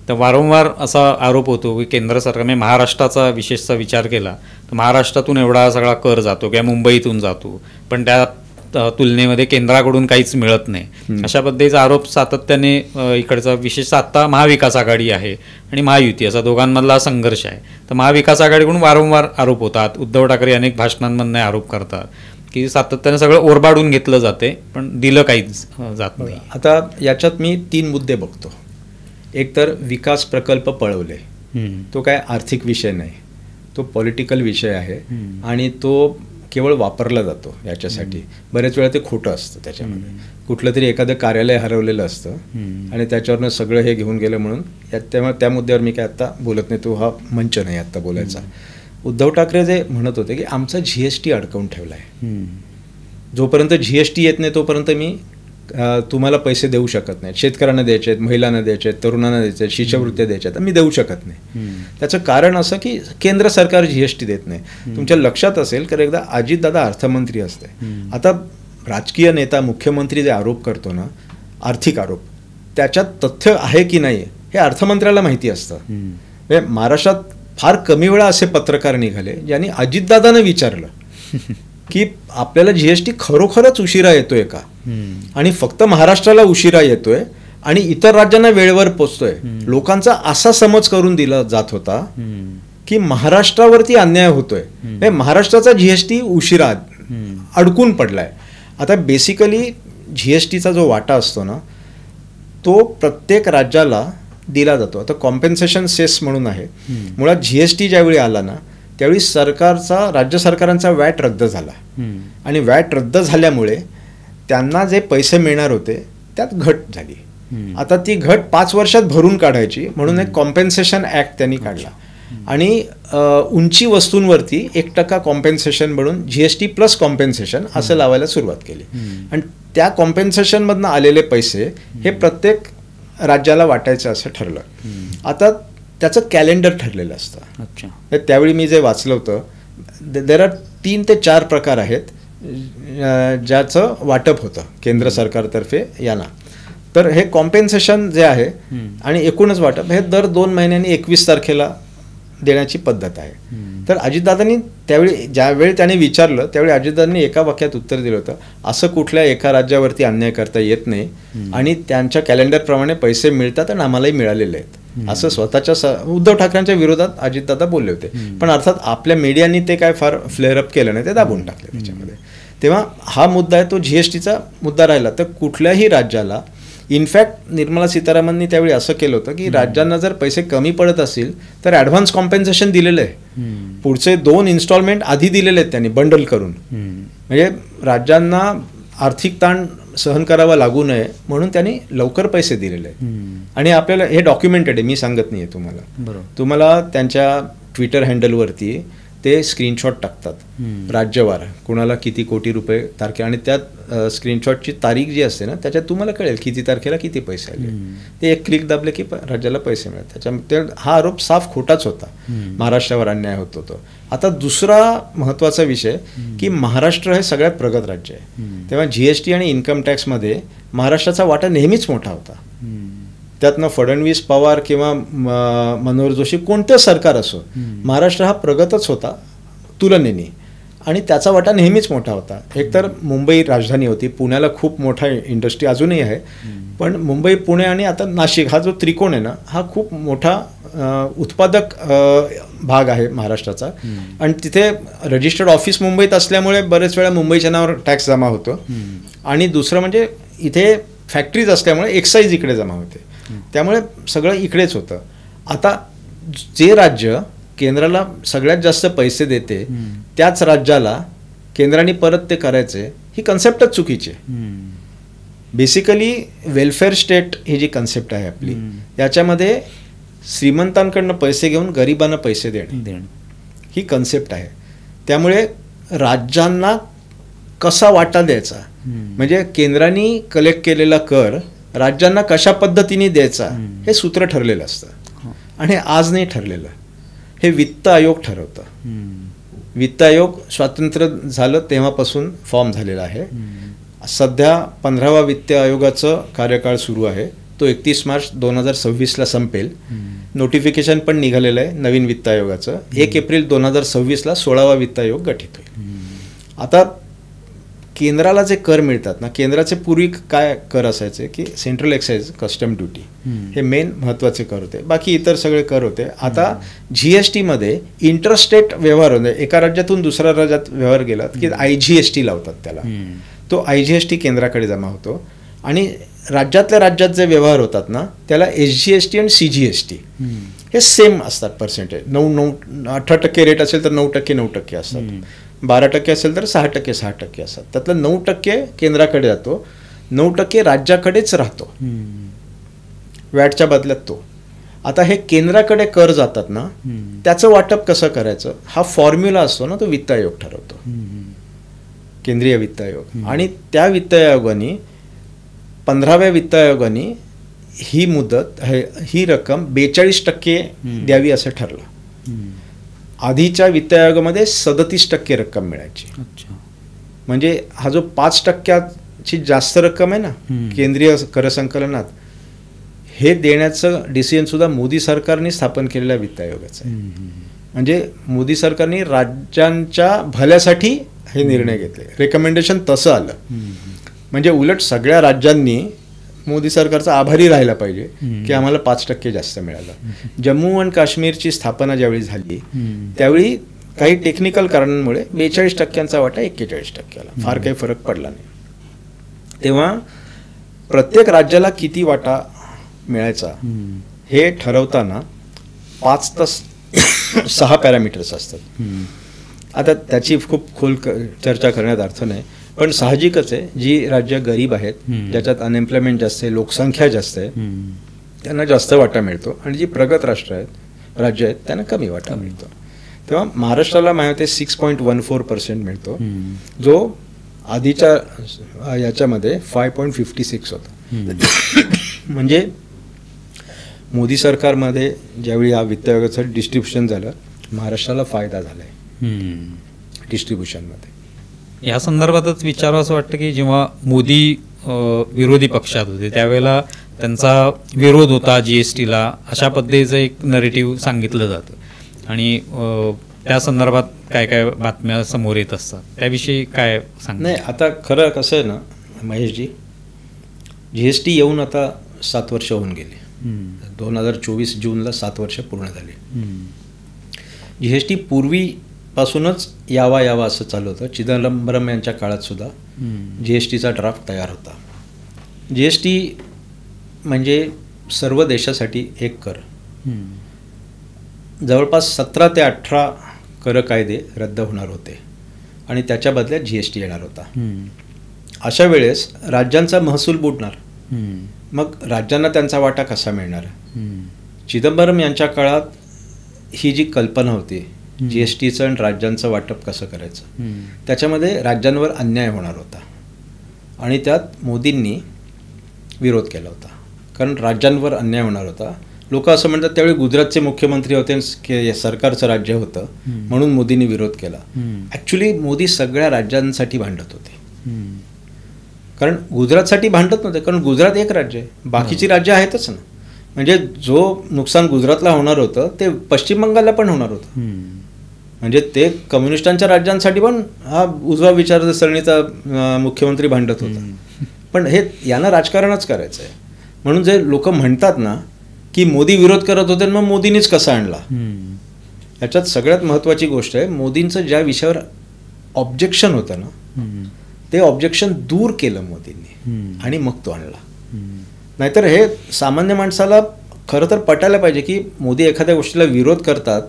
तर वारंवार असा आरोप होतो की केंद्र सरकारने महाराष्ट्राचा विशेषचा विचार केला तर महाराष्ट्रातून एवढा सगळा कर जातो किंवा मुंबईतून जातो, पण त्या तुलनेमध्ये केंद्राकडून काहीच मिळत नाही. अशा पद्धतीचा आरोप सातत्याने इकडचा, विशेषतः आता महाविकास आघाडी आहे आणि महायुती असा दोघांमधला संघर्ष आहे. तर महाविकास आघाडीकडून वारंवार आरोप होतात. उद्धव ठाकरे अनेक भाषणांमधून आरोप करतात की सातत्याने सगळं ओरबाडून घेतलं जाते पण दिलं काहीच जात नाही. आता याच्यात मी 3 मुद्दे बघतो. एक तर विकास प्रकल्प पळवले, तो काय आर्थिक विषय नाही, तो पॉलिटिकल विषय आहे आणि तो केवळ वापरला जातो याच्यासाठी. बरेच वेळा ते खोटं असतं. त्याच्यामध्ये कुठलं तरी एखादं कार्यालय हरवलेलं असतं आणि त्याच्यावरनं सगळं हे घेऊन गेलं म्हणून. त्यामुळे त्या मुद्द्यावर मी काय आत्ता बोलत नाही, तो हा मंच नाही आत्ता बोलायचा. उद्धव ठाकरे जे म्हणत होते की आमचा GST अडकवून ठेवला आहे, जोपर्यंत GST येत नाही तोपर्यंत मी तुम्हाला पैसे देऊ शकत नाही. शेतकऱ्यांना द्यायचे आहेत, महिलांना द्यायचे आहेत, तरुणांना द्यायचे आहेत, शिष्यवृत्त्या द्यायच्या आहेत, मी देऊ शकत नाही. त्याचं कारण असं की केंद्र सरकार GST देत नाही. तुमच्या लक्षात असेल की एकदा अजितदादा अर्थमंत्री असते. आता राजकीय नेता, मुख्यमंत्री जे आरोप करतो ना, आर्थिक आरोप, त्याच्यात तथ्य आहे की नाही हे अर्थमंत्र्याला माहिती असतं. म्हणजे महाराष्ट्रात फार कमी वेळा असे पत्रकार निघाले ज्यांनी अजितदादांना विचारलं की आपल्याला GST खरोखरच उशिरा येतोय का, आणि फक्त महाराष्ट्राला उशिरा येतोय आणि इतर राज्यांना वेळेवर पोचतोय. लोकांचा असा समज करून दिला जात होता की महाराष्ट्रावरती अन्याय होतोय, महाराष्ट्राचा GST उशिरा अडकून पडलाय. आता बेसिकली GSTचा जो वाटा असतो ना तो प्रत्येक राज्याला दिला जातो. आता कॉम्पेन्सेशन सेस म्हणून आहे. मुळात GST ज्यावेळी आला ना त्यावेळी राज्य सरकारांचा वॅट रद्द झाला, आणि वॅट रद्द झाल्यामुळे त्यांना जे पैसे मिळणार होते त्यात घट झाली. आता ती घट 5 वर्षात भरून काढायची म्हणून एक कॉम्पेन्सेशन ॲक्ट त्यांनी काढला, आणि उंची वस्तूंवरती 1% कॉम्पेन्सेशन म्हणून GST प्लस कॉम्पेन्सेशन असं लावायला सुरुवात केली. आणि त्या कॉम्पेन्सेशनमधनं आलेले पैसे हे प्रत्येक राज्याला वाटायचं असं ठरलं. आता त्याचं कॅलेंडर ठरलेलं असतं. अच्छा. त्यावेळी मी जे वाचलं होतं देर आर 3 ते 4 प्रकार आहेत ज्याचं वाटप होतं केंद्र सरकारतर्फे यांना. तर हे कॉम्पेन्सेशन जे आहे आणि एकूणच वाटप हे दर 2 महिन्यांनी 21 तारखेला देण्याची पद्धत आहे. तर अजितदादांनी त्यावेळी ज्यावेळी त्याने विचारलं त्यावेळी अजितदादांनी एका वाक्यात उत्तर दिलं होतं, असं कुठल्या एका राज्यावरती अन्याय करता येत नाही आणि त्यांच्या कॅलेंडरप्रमाणे पैसे मिळतात आणि आम्हालाही मिळालेले आहेत असं स्वतःच्या उद्धव ठाकरेंच्या विरोधात अजितदादा बोलले होते. पण अर्थात आपल्या मीडियानी ते काय फार फ्लेअर अप केलं नाही, ते दाबून टाकले त्याच्यामध्ये. तेव्हा हा मुद्दा आहे तो GSTचा मुद्दा राहिला. तर कुठल्याही राज्याला इनफॅक्ट निर्मला सीतारामननी त्यावेळी असं केलं होतं की राज्यांना जर पैसे कमी पडत असतील तर ॲडव्हान्स कॉम्पेन्सेशन दिलेलं आहे. पुढचे 2 इन्स्टॉलमेंट आधी दिलेले आहेत त्यांनी बंडल करून, म्हणजे राज्यांना आर्थिक ताण सहन करावा लागू नये म्हणून त्यांनी लवकर पैसे दिलेले आहेत. आणि आपल्याला हे डॉक्युमेंटेड आहे, मी सांगत नाही आहे तुम्हाला. तुम्हाला त्यांच्या ट्विटर हँडलवरती ते स्क्रीनशॉट टाकतात राज्यवार कुणाला किती कोटी रुपये तारखे, आणि त्यात स्क्रीनशॉटची तारीख जी असते ना त्याच्यात तुम्हाला कळेल किती तारखेला किती पैसे आले. ते एक क्लिक दाबले की राज्याला पैसे मिळतात. त्याच्यामध्ये हा आरोप साफ खोटाच होता, महाराष्ट्रावर अन्याय होत होतो. आता दुसरा महत्त्वाचा विषय की महाराष्ट्र हे सगळ्यात प्रगत राज्य आहे, तेव्हा GST आणि इन्कम टॅक्समध्ये महाराष्ट्राचा वाटा नेहमीच मोठा होता. त्यातनं फडणवीस, पवार किंवा मनोहर जोशी कोणतं सरकार असो, महाराष्ट्र हा प्रगतच होता तुलनेने, आणि त्याचा वाटा नेहमीच मोठा होता. एकतर मुंबई राजधानी होती, पुण्याला खूप मोठा इंडस्ट्री अजूनही आहे, पण मुंबई, पुणे आणि आता नाशिक हा जो त्रिकोण आहे ना हा खूप मोठा उत्पादक भाग आहे महाराष्ट्राचा. आणि तिथे रजिस्टर्ड ऑफिस मुंबईत असल्यामुळे बरेच वेळा मुंबईच्या नावावर टॅक्स जमा होतो, आणि दुसरं म्हणजे इथे फॅक्टरीज असल्यामुळे एक्साईज इकडे जमा होते, त्यामुळे सगळं इकडेच होतं. आता जे राज्य केंद्राला सगळ्यात जास्त पैसे देते त्याच राज्याला केंद्राने परत ते करायचे ही कन्सेप्टच चुकीची आहे. बेसिकली वेलफेअर स्टेट ही जी कन्सेप्ट आहे आपली याच्यामध्ये श्रीमंतांकडनं पैसे घेऊन गरिबांना पैसे देणे ही कन्सेप्ट आहे. त्यामुळे राज्यांना कसा वाटा द्यायचा, म्हणजे केंद्राने कलेक्ट केलेला कर राज्यांना कशा पद्धतीने द्यायचा हे सूत्र ठरलेलं असतं, आणि आज नाही ठरलेलं, हे वित्त आयोग ठरवतं. वित्त आयोग स्वातंत्र्य झालं तेव्हापासून फॉर्म झालेला आहे. सध्या 15वा वित्त आयोगाचं कार्यकाळ सुरू आहे, तो 31 मार्च 2026ला संपेल. नोटिफिकेशन पण निघालेलं आहे नवीन वित्त आयोगाचं. 1 एप्रिल 2026ला 16वा वित्त आयोग गठीत होईल. आता केंद्राला जे कर मिळतात ना, केंद्राचे पूर्वी काय कर असायचे की सेंट्रल एक्साईज, कस्टम ड्युटी हे मेन महत्त्वाचे कर होते, बाकी इतर सगळे कर होते. आता GSTमध्ये इंटरस्टेट व्यवहार होते, एका राज्यातून दुसऱ्या राज्यात व्यवहार गेलात की IGST लावतात त्याला, तो IGST केंद्राकडे जमा होतो. आणि राज्यातल्या राज्यात जे व्यवहार होतात ना त्याला SGST आणि CGST हे सेम असतात पर्सेंटेज. 18% रेट असेल तर 9% 9% असतात, 12% असेल तर 6% 6% असतात. त्यातलं 9% केंद्राकडे जातो, 9% राज्याकडेच राहतो वॅटच्या बदल्यात तो. आता हे केंद्राकडे कर जातात ना त्याचं वाटप कसं करायचं हा फॉर्म्युला असतो ना, तो वित्त आयोग ठरवतो, केंद्रीय वित्त आयोग. आणि त्या वित्त आयोगाने 15व्या वित्त आयोगाने ही मुदत ही रक्कम 42% द्यावी असं ठरलं. आधीच्या वित्त आयोगामध्ये 37% रक्कम मिळायची. म्हणजे हा जो 5%ची जास्त रक्कम आहे ना केंद्रीय कर संकलनात, हे देण्याचं डिसिजनसुद्धा मोदी सरकारने स्थापन केलेल्या वित्त आयोगाचं आहे. म्हणजे मोदी सरकारने राज्यांच्या भल्यासाठी हे निर्णय घेतले, रेकमेंडेशन तसं आलं. म्हणजे उलट सगळ्या राज्यांनी मोदी सरकारचा आभारी राहायला पाहिजे की आम्हाला 5% जास्त मिळालं. जम्मू आणि काश्मीरची स्थापना ज्यावेळी झाली त्यावेळी काही टेक्निकल कारणांमुळे 42% वाटा 41%ला, फार काही फरक पडला नाही. तेव्हा प्रत्येक राज्याला किती वाटा मिळायचा हे ठरवताना 5 ते 6 पॅरामीटर्स असतात. आता त्याची खूप खोल चर्चा करण्यात अर्थ नाही, पण साहजिकच आहे जी राज्य गरीब आहेत, ज्याच्यात अनएम्प्लॉयमेंट जास्त आहे, लोकसंख्या जास्त आहे, त्यांना जास्त वाटा मिळतो, आणि जी प्रगत राज्य आहेत त्यांना कमी वाटा मिळतो. तेव्हा महाराष्ट्राला माहिती 6.14% मिळतो, जो आधीच्या याच्यामध्ये 5.56 होता. म्हणजे मोदी सरकारमध्ये ज्यावेळी हा वित्त आयोगाचं डिस्ट्रीब्युशन झालं, महाराष्ट्राला फायदा झाला आहे डिस्ट्रीब्युशनमध्ये. या संदर्भातच विचारावं असं वाटतं की जेव्हा मोदी विरोधी पक्षात होते त्यावेळेला त्यांचा विरोध होता GSTला, अशा पद्धतीचं एक नरेटिव्ह सांगितलं जातं, आणि त्या संदर्भात काय काय बातम्या समोर येत असतात, त्याविषयी काय सांग? नाही, आता खरं कसं आहे ना महेशजी, GST येऊन आता 7 वर्ष होऊन गेली. 2024 जूनला 7 वर्ष पूर्ण झाली. GST पूर्वीपासूनच यावा असं चालू होतं. चिदंबरम यांच्या काळात सुद्धा GSTचा ड्राफ्ट तयार होता. GST म्हणजे सर्व देशासाठी एक कर. जवळपास 17 ते 18 कर कायदे रद्द होणार होते आणि त्याच्या बदल्यात GST येणार होता. अशा वेळेस राज्यांचा महसूल बुडणार, मग राज्यांना त्यांचा वाटा कसा मिळणार? चिदंबरम यांच्या काळात ही जी कल्पना होती GSTचं आणि राज्यांचं वाटप कसं करायचं, त्याच्यामध्ये राज्यांवर अन्याय होणार होता आणि त्यात मोदींनी विरोध केला होता, कारण राज्यांवर अन्याय होणार होता. लोक असं म्हणतात त्यावेळी गुजरातचे मुख्यमंत्री होते, सरकारचं राज्य होतं, म्हणून मोदींनी विरोध केला. ॲक्च्युली मोदी सगळ्या राज्यांसाठी भांडत होते, कारण गुजरातसाठी भांडत नव्हते, कारण गुजरात एक राज्य आहे, बाकीची राज्य आहेतच ना. म्हणजे जो नुकसान गुजरातला होणार होतं ते पश्चिम बंगालला पण होणार होतं. म्हणजे ते कम्युनिस्टांच्या राज्यांसाठी पण हा उजवा विचारसरणीचा मुख्यमंत्री भांडत होता. पण हे यांना राजकारणच करायचं आहे, म्हणून जे लोक म्हणतात ना की मोदी विरोध करत होते मग मोदींनीच कसा आणला, याच्यात सगळ्यात महत्त्वाची गोष्ट आहे मोदींचं ज्या विषयावर ऑब्जेक्शन होतं ना ते ऑब्जेक्शन दूर केलं मोदींनी आणि मग तो आणला. नाहीतर हे सामान्य माणसाला खरं तर पटायला पाहिजे की मोदी एखाद्या गोष्टीला विरोध करतात,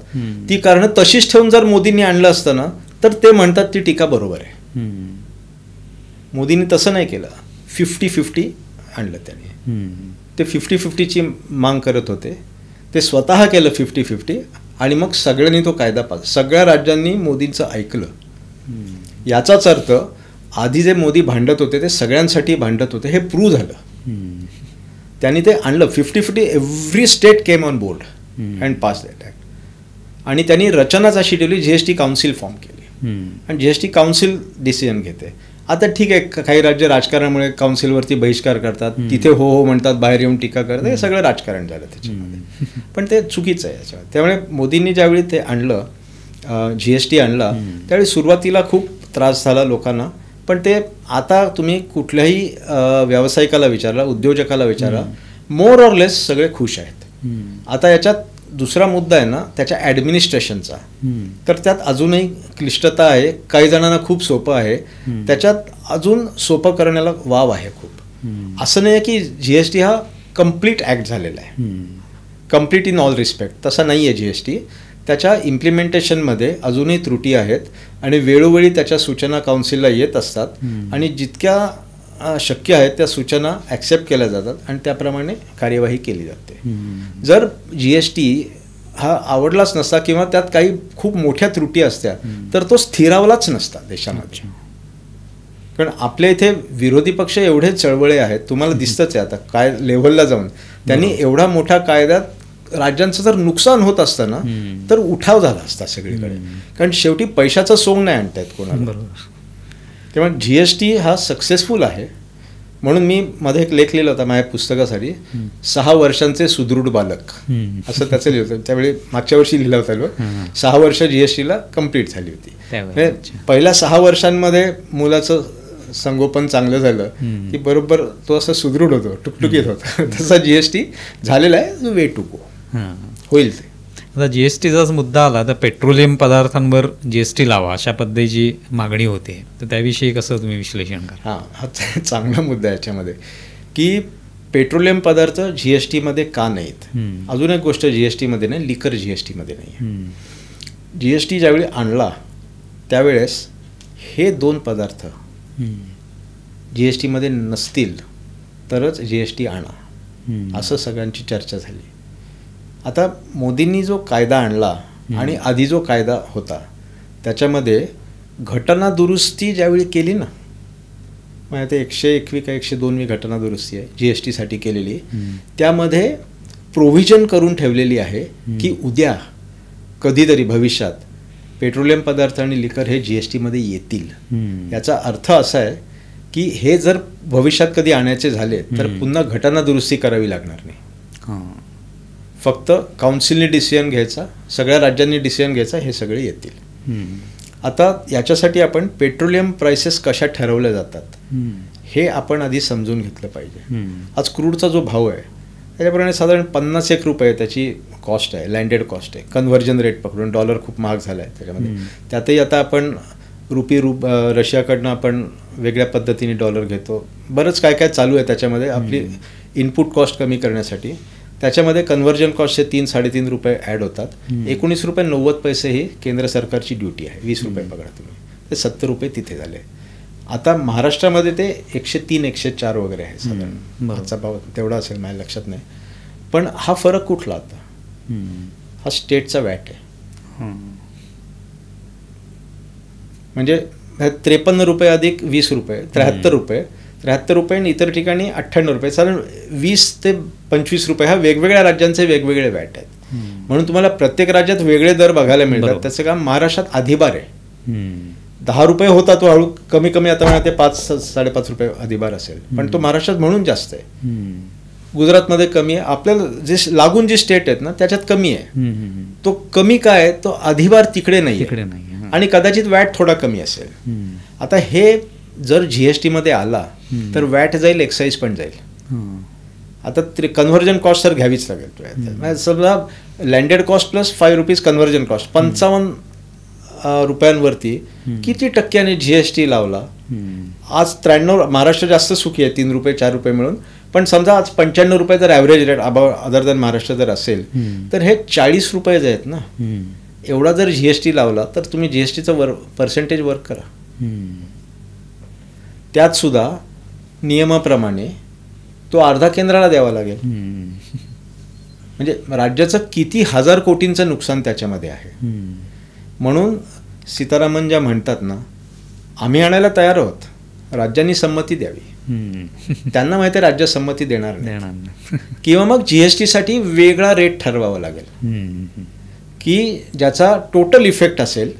ती कारणं तशीच ठेवून जर मोदींनी आणलं असतं ना तर ते म्हणतात ती टीका बरोबर आहे. मोदींनी तसं नाही केलं, 50-50 आणलं त्याने. ते 50-50ची मांग करत होते, ते स्वतः केलं 50-50 आणि मग सगळ्यांनी तो कायदा पास, सगळ्या राज्यांनी मोदींचं ऐकलं. याचाच अर्थ आधी जे मोदी भांडत होते ते सगळ्यांसाठी भांडत होते हे प्रूव्ह झालं. त्यांनी ते आणलं 50-50, every state came on board and pass that act. आणि त्यांनी रचनाच अशी ठेवली, GST काउन्सिल फॉर्म केली आणि GST काउन्सिल डिसिजन घेते. आता ठीक आहे, काही राज्य राजकारणामुळे काउन्सिलवरती बहिष्कार करतात, तिथे हो म्हणतात, बाहेर येऊन टीका करतात, हे सगळं राजकारण झालं त्याच्यामध्ये. पण ते चुकीचं आहे याच्यावर. त्यामुळे मोदींनी ज्यावेळी ते आणलं, GST आणला, त्यावेळी सुरुवातीला खूप त्रास झाला लोकांना. पण ते आता तुम्ही कुठल्याही व्यावसायिकाला विचारला, उद्योजकाला विचारा, मोर ऑर लेस सगळे खुश आहेत. आता याच्यात दुसरा मुद्दा आहे ना त्याच्या ॲडमिनिस्ट्रेशनचा, तर त्यात अजूनही क्लिष्टता आहे. काही जणांना खूप सोपं आहे, त्याच्यात अजून सोपं करण्याला वाव आहे खूप. असं नाही की GST हा कम्प्लीट ॲक्ट झालेला आहे, कम्प्लीट इन ऑल रिस्पेक्ट, तसा नाही आहे GST. त्याच्या इम्प्लिमेंटेशनमध्ये अजूनही त्रुटी आहेत आणि वेळोवेळी त्याच्या सूचना काउन्सिलला येत असतात आणि जितक्या शक्य आहेत त्या सूचना ॲक्सेप्ट केल्या जातात आणि त्याप्रमाणे कार्यवाही केली जाते. जर GST हा आवडलाच नसता किंवा त्यात काही खूप मोठ्या त्रुटी असत्या तर तो स्थिरावलाच नसता देशामध्ये. कारण आपल्या इथे विरोधी पक्ष एवढे चळवळे आहेत, तुम्हाला दिसतंच आहे आता काय लेव्हलला जाऊन त्यांनी एवढा मोठा कायद्यात राज्यांचं जर नुकसान होत असतं ना तर उठाव झाला असता सगळीकडे, कारण शेवटी पैशाचं सोंग नाही आणतायत कोणाला. तेव्हा GST हा सक्सेसफुल आहे. म्हणून मी मध्ये एक लेख लिहिला होता माझ्या पुस्तकासाठी, 6 वर्षांचे सुदृढ बालक असं त्याचं लिहिलं होतं. त्यावेळी मागच्या वर्षी लिहिला होता. 6 वर्ष जीएसटीला कंप्लीट झाली होती. म्हणजे पहिल्या 6 वर्षांमध्ये मुलाचं संगोपन चांगलं झालं की बरोबर तो असं सुदृढ होतो, टुकटुकीत होता. तसा जीएसटी झालेला आहे, वे टू गो होईल. ते आता जीएसटीचाच मुद्दा आला तर पेट्रोलियम पदार्थांवर जीएसटी लावा अशा पद्धतीची मागणी होते, तर त्याविषयी कसं तुम्ही विश्लेषण करा? हा चांगला मुद्दा आहे याच्यामध्ये की पेट्रोलियम पदार्थ जीएसटीमध्ये का नाहीत. अजून एक गोष्ट जीएसटीमध्ये नाही, लिकर जीएसटीमध्ये नाही. जीएसटी ज्यावेळी आणला त्यावेळेस हे 2 पदार्थ जीएसटीमध्ये नसतील तरच जीएसटी आणा असं सगळ्यांची चर्चा झाली. आता मोदींनी जो कायदा आणला आणि आधी जो कायदा होता त्याच्यामध्ये घटना दुरुस्ती ज्यावेळी केली ना, म्हणजे ते 121 का 102वी घटना दुरुस्ती आहे जीएसटीसाठी केलेली, त्यामध्ये प्रोव्हिजन करून ठेवलेली आहे की उद्या कधीतरी भविष्यात पेट्रोलियम पदार्थ आणि लिकर हे जीएसटीमध्ये येतील. याचा अर्थ असा आहे की हे जर भविष्यात कधी आणायचे झाले तर पुन्हा घटना दुरुस्ती करावी लागणार नाही. फक्त काउन्सिलने डिसिजन घ्यायचा, सगळ्या राज्यांनी डिसिजन घ्यायचा, हे सगळे येतील. आता याच्यासाठी आपण पेट्रोलियम प्राइसेस कशा ठरवल्या जातात हे आपण आधी समजून घेतलं पाहिजे. आज क्रूडचा जो भाव आहे त्याच्याप्रमाणे साधारण 51 रुपये त्याची कॉस्ट आहे, लँडेड कॉस्ट आहे. कन्व्हर्जन रेट पकडून डॉलर खूप महाग झाला आहे त्याच्यामध्ये. त्यातही आता आपण रशियाकडनं आपण वेगळ्या पद्धतीने डॉलर घेतो. बरंच काय काय चालू आहे त्याच्यामध्ये आपली इनपुट कॉस्ट कमी करण्यासाठी. त्याच्यामध्ये कन्व्हर्जन कॉस्टचे 3-3.5 रुपये ॲड होतात. 19 रुपये 90 पैसे ही केंद्र सरकारची ड्युटी आहे. 20 रुपये पकडा तुम्ही, ते 70 रुपये तिथे झाले. आता महाराष्ट्रामध्ये ते 103-104 वगैरे आहे साधारण. आजचा भाव तेवढा असेल माझ्या लक्षात नाही. पण हा फरक कुठला आता? हा स्टेटचा वॅट आहे. म्हणजे 53 रुपये अधिक 20 रुपये 73 रुपये 73 रुपये आणि इतर ठिकाणी 98 रुपये, साधारण 20 ते 25 रुपये हा वेगवेगळ्या राज्यांचे वेगवेगळे वॅट आहेत. म्हणून तुम्हाला प्रत्येक राज्यात वेगळे दर बघायला मिळतात. त्याचं काम महाराष्ट्रात अधिभार आहे. 10 रुपये होता तो हळू कमी कमी आता म्हणा ते 5-5.5 रुपये अधिभार असेल, पण तो महाराष्ट्रात म्हणून जास्त आहे. गुजरातमध्ये कमी आहे. आपल्याला जे लागून जे स्टेट आहेत ना त्याच्यात कमी आहे. तो कमी काय आहे, तो अधिभार तिकडे नाही आणि कदाचित वॅट थोडा कमी असेल. आता हे जर जीएसटी मध्ये आला तर वॅट जाईल, एक्साईज पण जाईल. आता कन्व्हर्जन कॉस्ट तर घ्यावीच लागेल. समजा landed cost plus 5 rupees conversion cost 55 रुपयांवरती किती टक्क्याने जीएसटी लावला? आज 93, महाराष्ट्र जास्त सुखी आहे 3 रुपये 4 रुपये मिळून. पण समजा आज 95 रुपये जर average rate other than Maharashtra जर असेल तर हे 40 रुपये आहेत ना. एवढा जर जीएसटी लावला तर तुम्ही जीएसटीचं पर्सेंटेज वर्क करा. त्यात सुद्धा नियमाप्रमाणे तो अर्धा केंद्राला द्यावा लागेल. म्हणजे राज्याचं किती 1000 कोटींचं नुकसान त्याच्यामध्ये आहे. म्हणून सीतारामन ज्या म्हणतात ना, आम्ही आणायला तयार आहोत, राज्यांनी संमती द्यावी. त्यांना माहिती आहे राज्य संमती देणार नाही. किंवा मग जीएसटीसाठी वेगळा रेट ठरवावा लागेल की ज्याचा टोटल इफेक्ट असेल.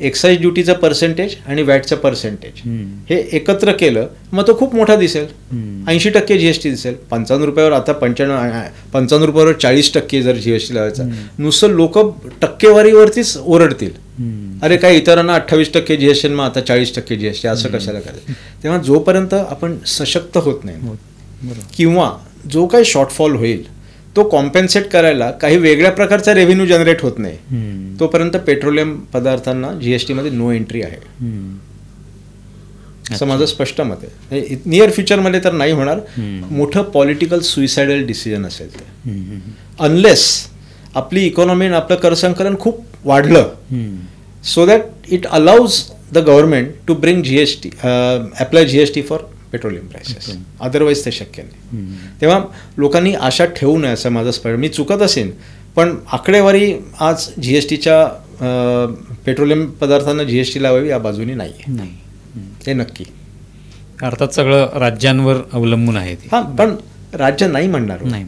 एक्साईज ड्युटीचं पर्सेंटेज आणि वॅटचं पर्सेंटेज हे एकत्र केलं मग तो खूप मोठा दिसेल. 80% जीएसटी दिसेल. 55 रुपयावर आता 55 रुपयावर 40% जर जीएसटी लावायचा, नुसतं लोक टक्केवारीवरतीच ओरडतील. अरे काय इतरांना 28% जीएसटी मग आता 40% जीएसटी असं कशाला करायचं? तेव्हा जोपर्यंत आपण सशक्त होत नाही किंवा जो काही शॉर्टफॉल होईल तो कॉम्पेन्सेट करायला काही वेगळ्या प्रकारचा रेव्हेन्यू जनरेट होत नाही तोपर्यंत पेट्रोलियम पदार्थांना जीएसटीमध्ये नो एंट्री आहे. असं माझं स्पष्ट मत आहे. नियर फ्युचरमध्ये तर नाही होणार. मोठं पॉलिटिकल सुइसायडल डिसिजन असेल ते, अनलेस आपली इकॉनॉमी आणि आपलं करसंकलन खूप वाढलं so that it allows the government to bring GST, apply GST for petroleum prices. Otherwise ते शक्य नाही. तेव्हा लोकांनी आशा ठेवू नये असं माझं स्पष्ट. मी चुकत असेन पण आकडेवारी आज जीएसटीच्या पेट्रोलियम पदार्थांना जीएसटी लावावी या बाजूने नाही आहे. हे नक्की. अर्थात सगळं राज्यांवर अवलंबून आहे. हां, पण राज्य नाही म्हणणार नाही.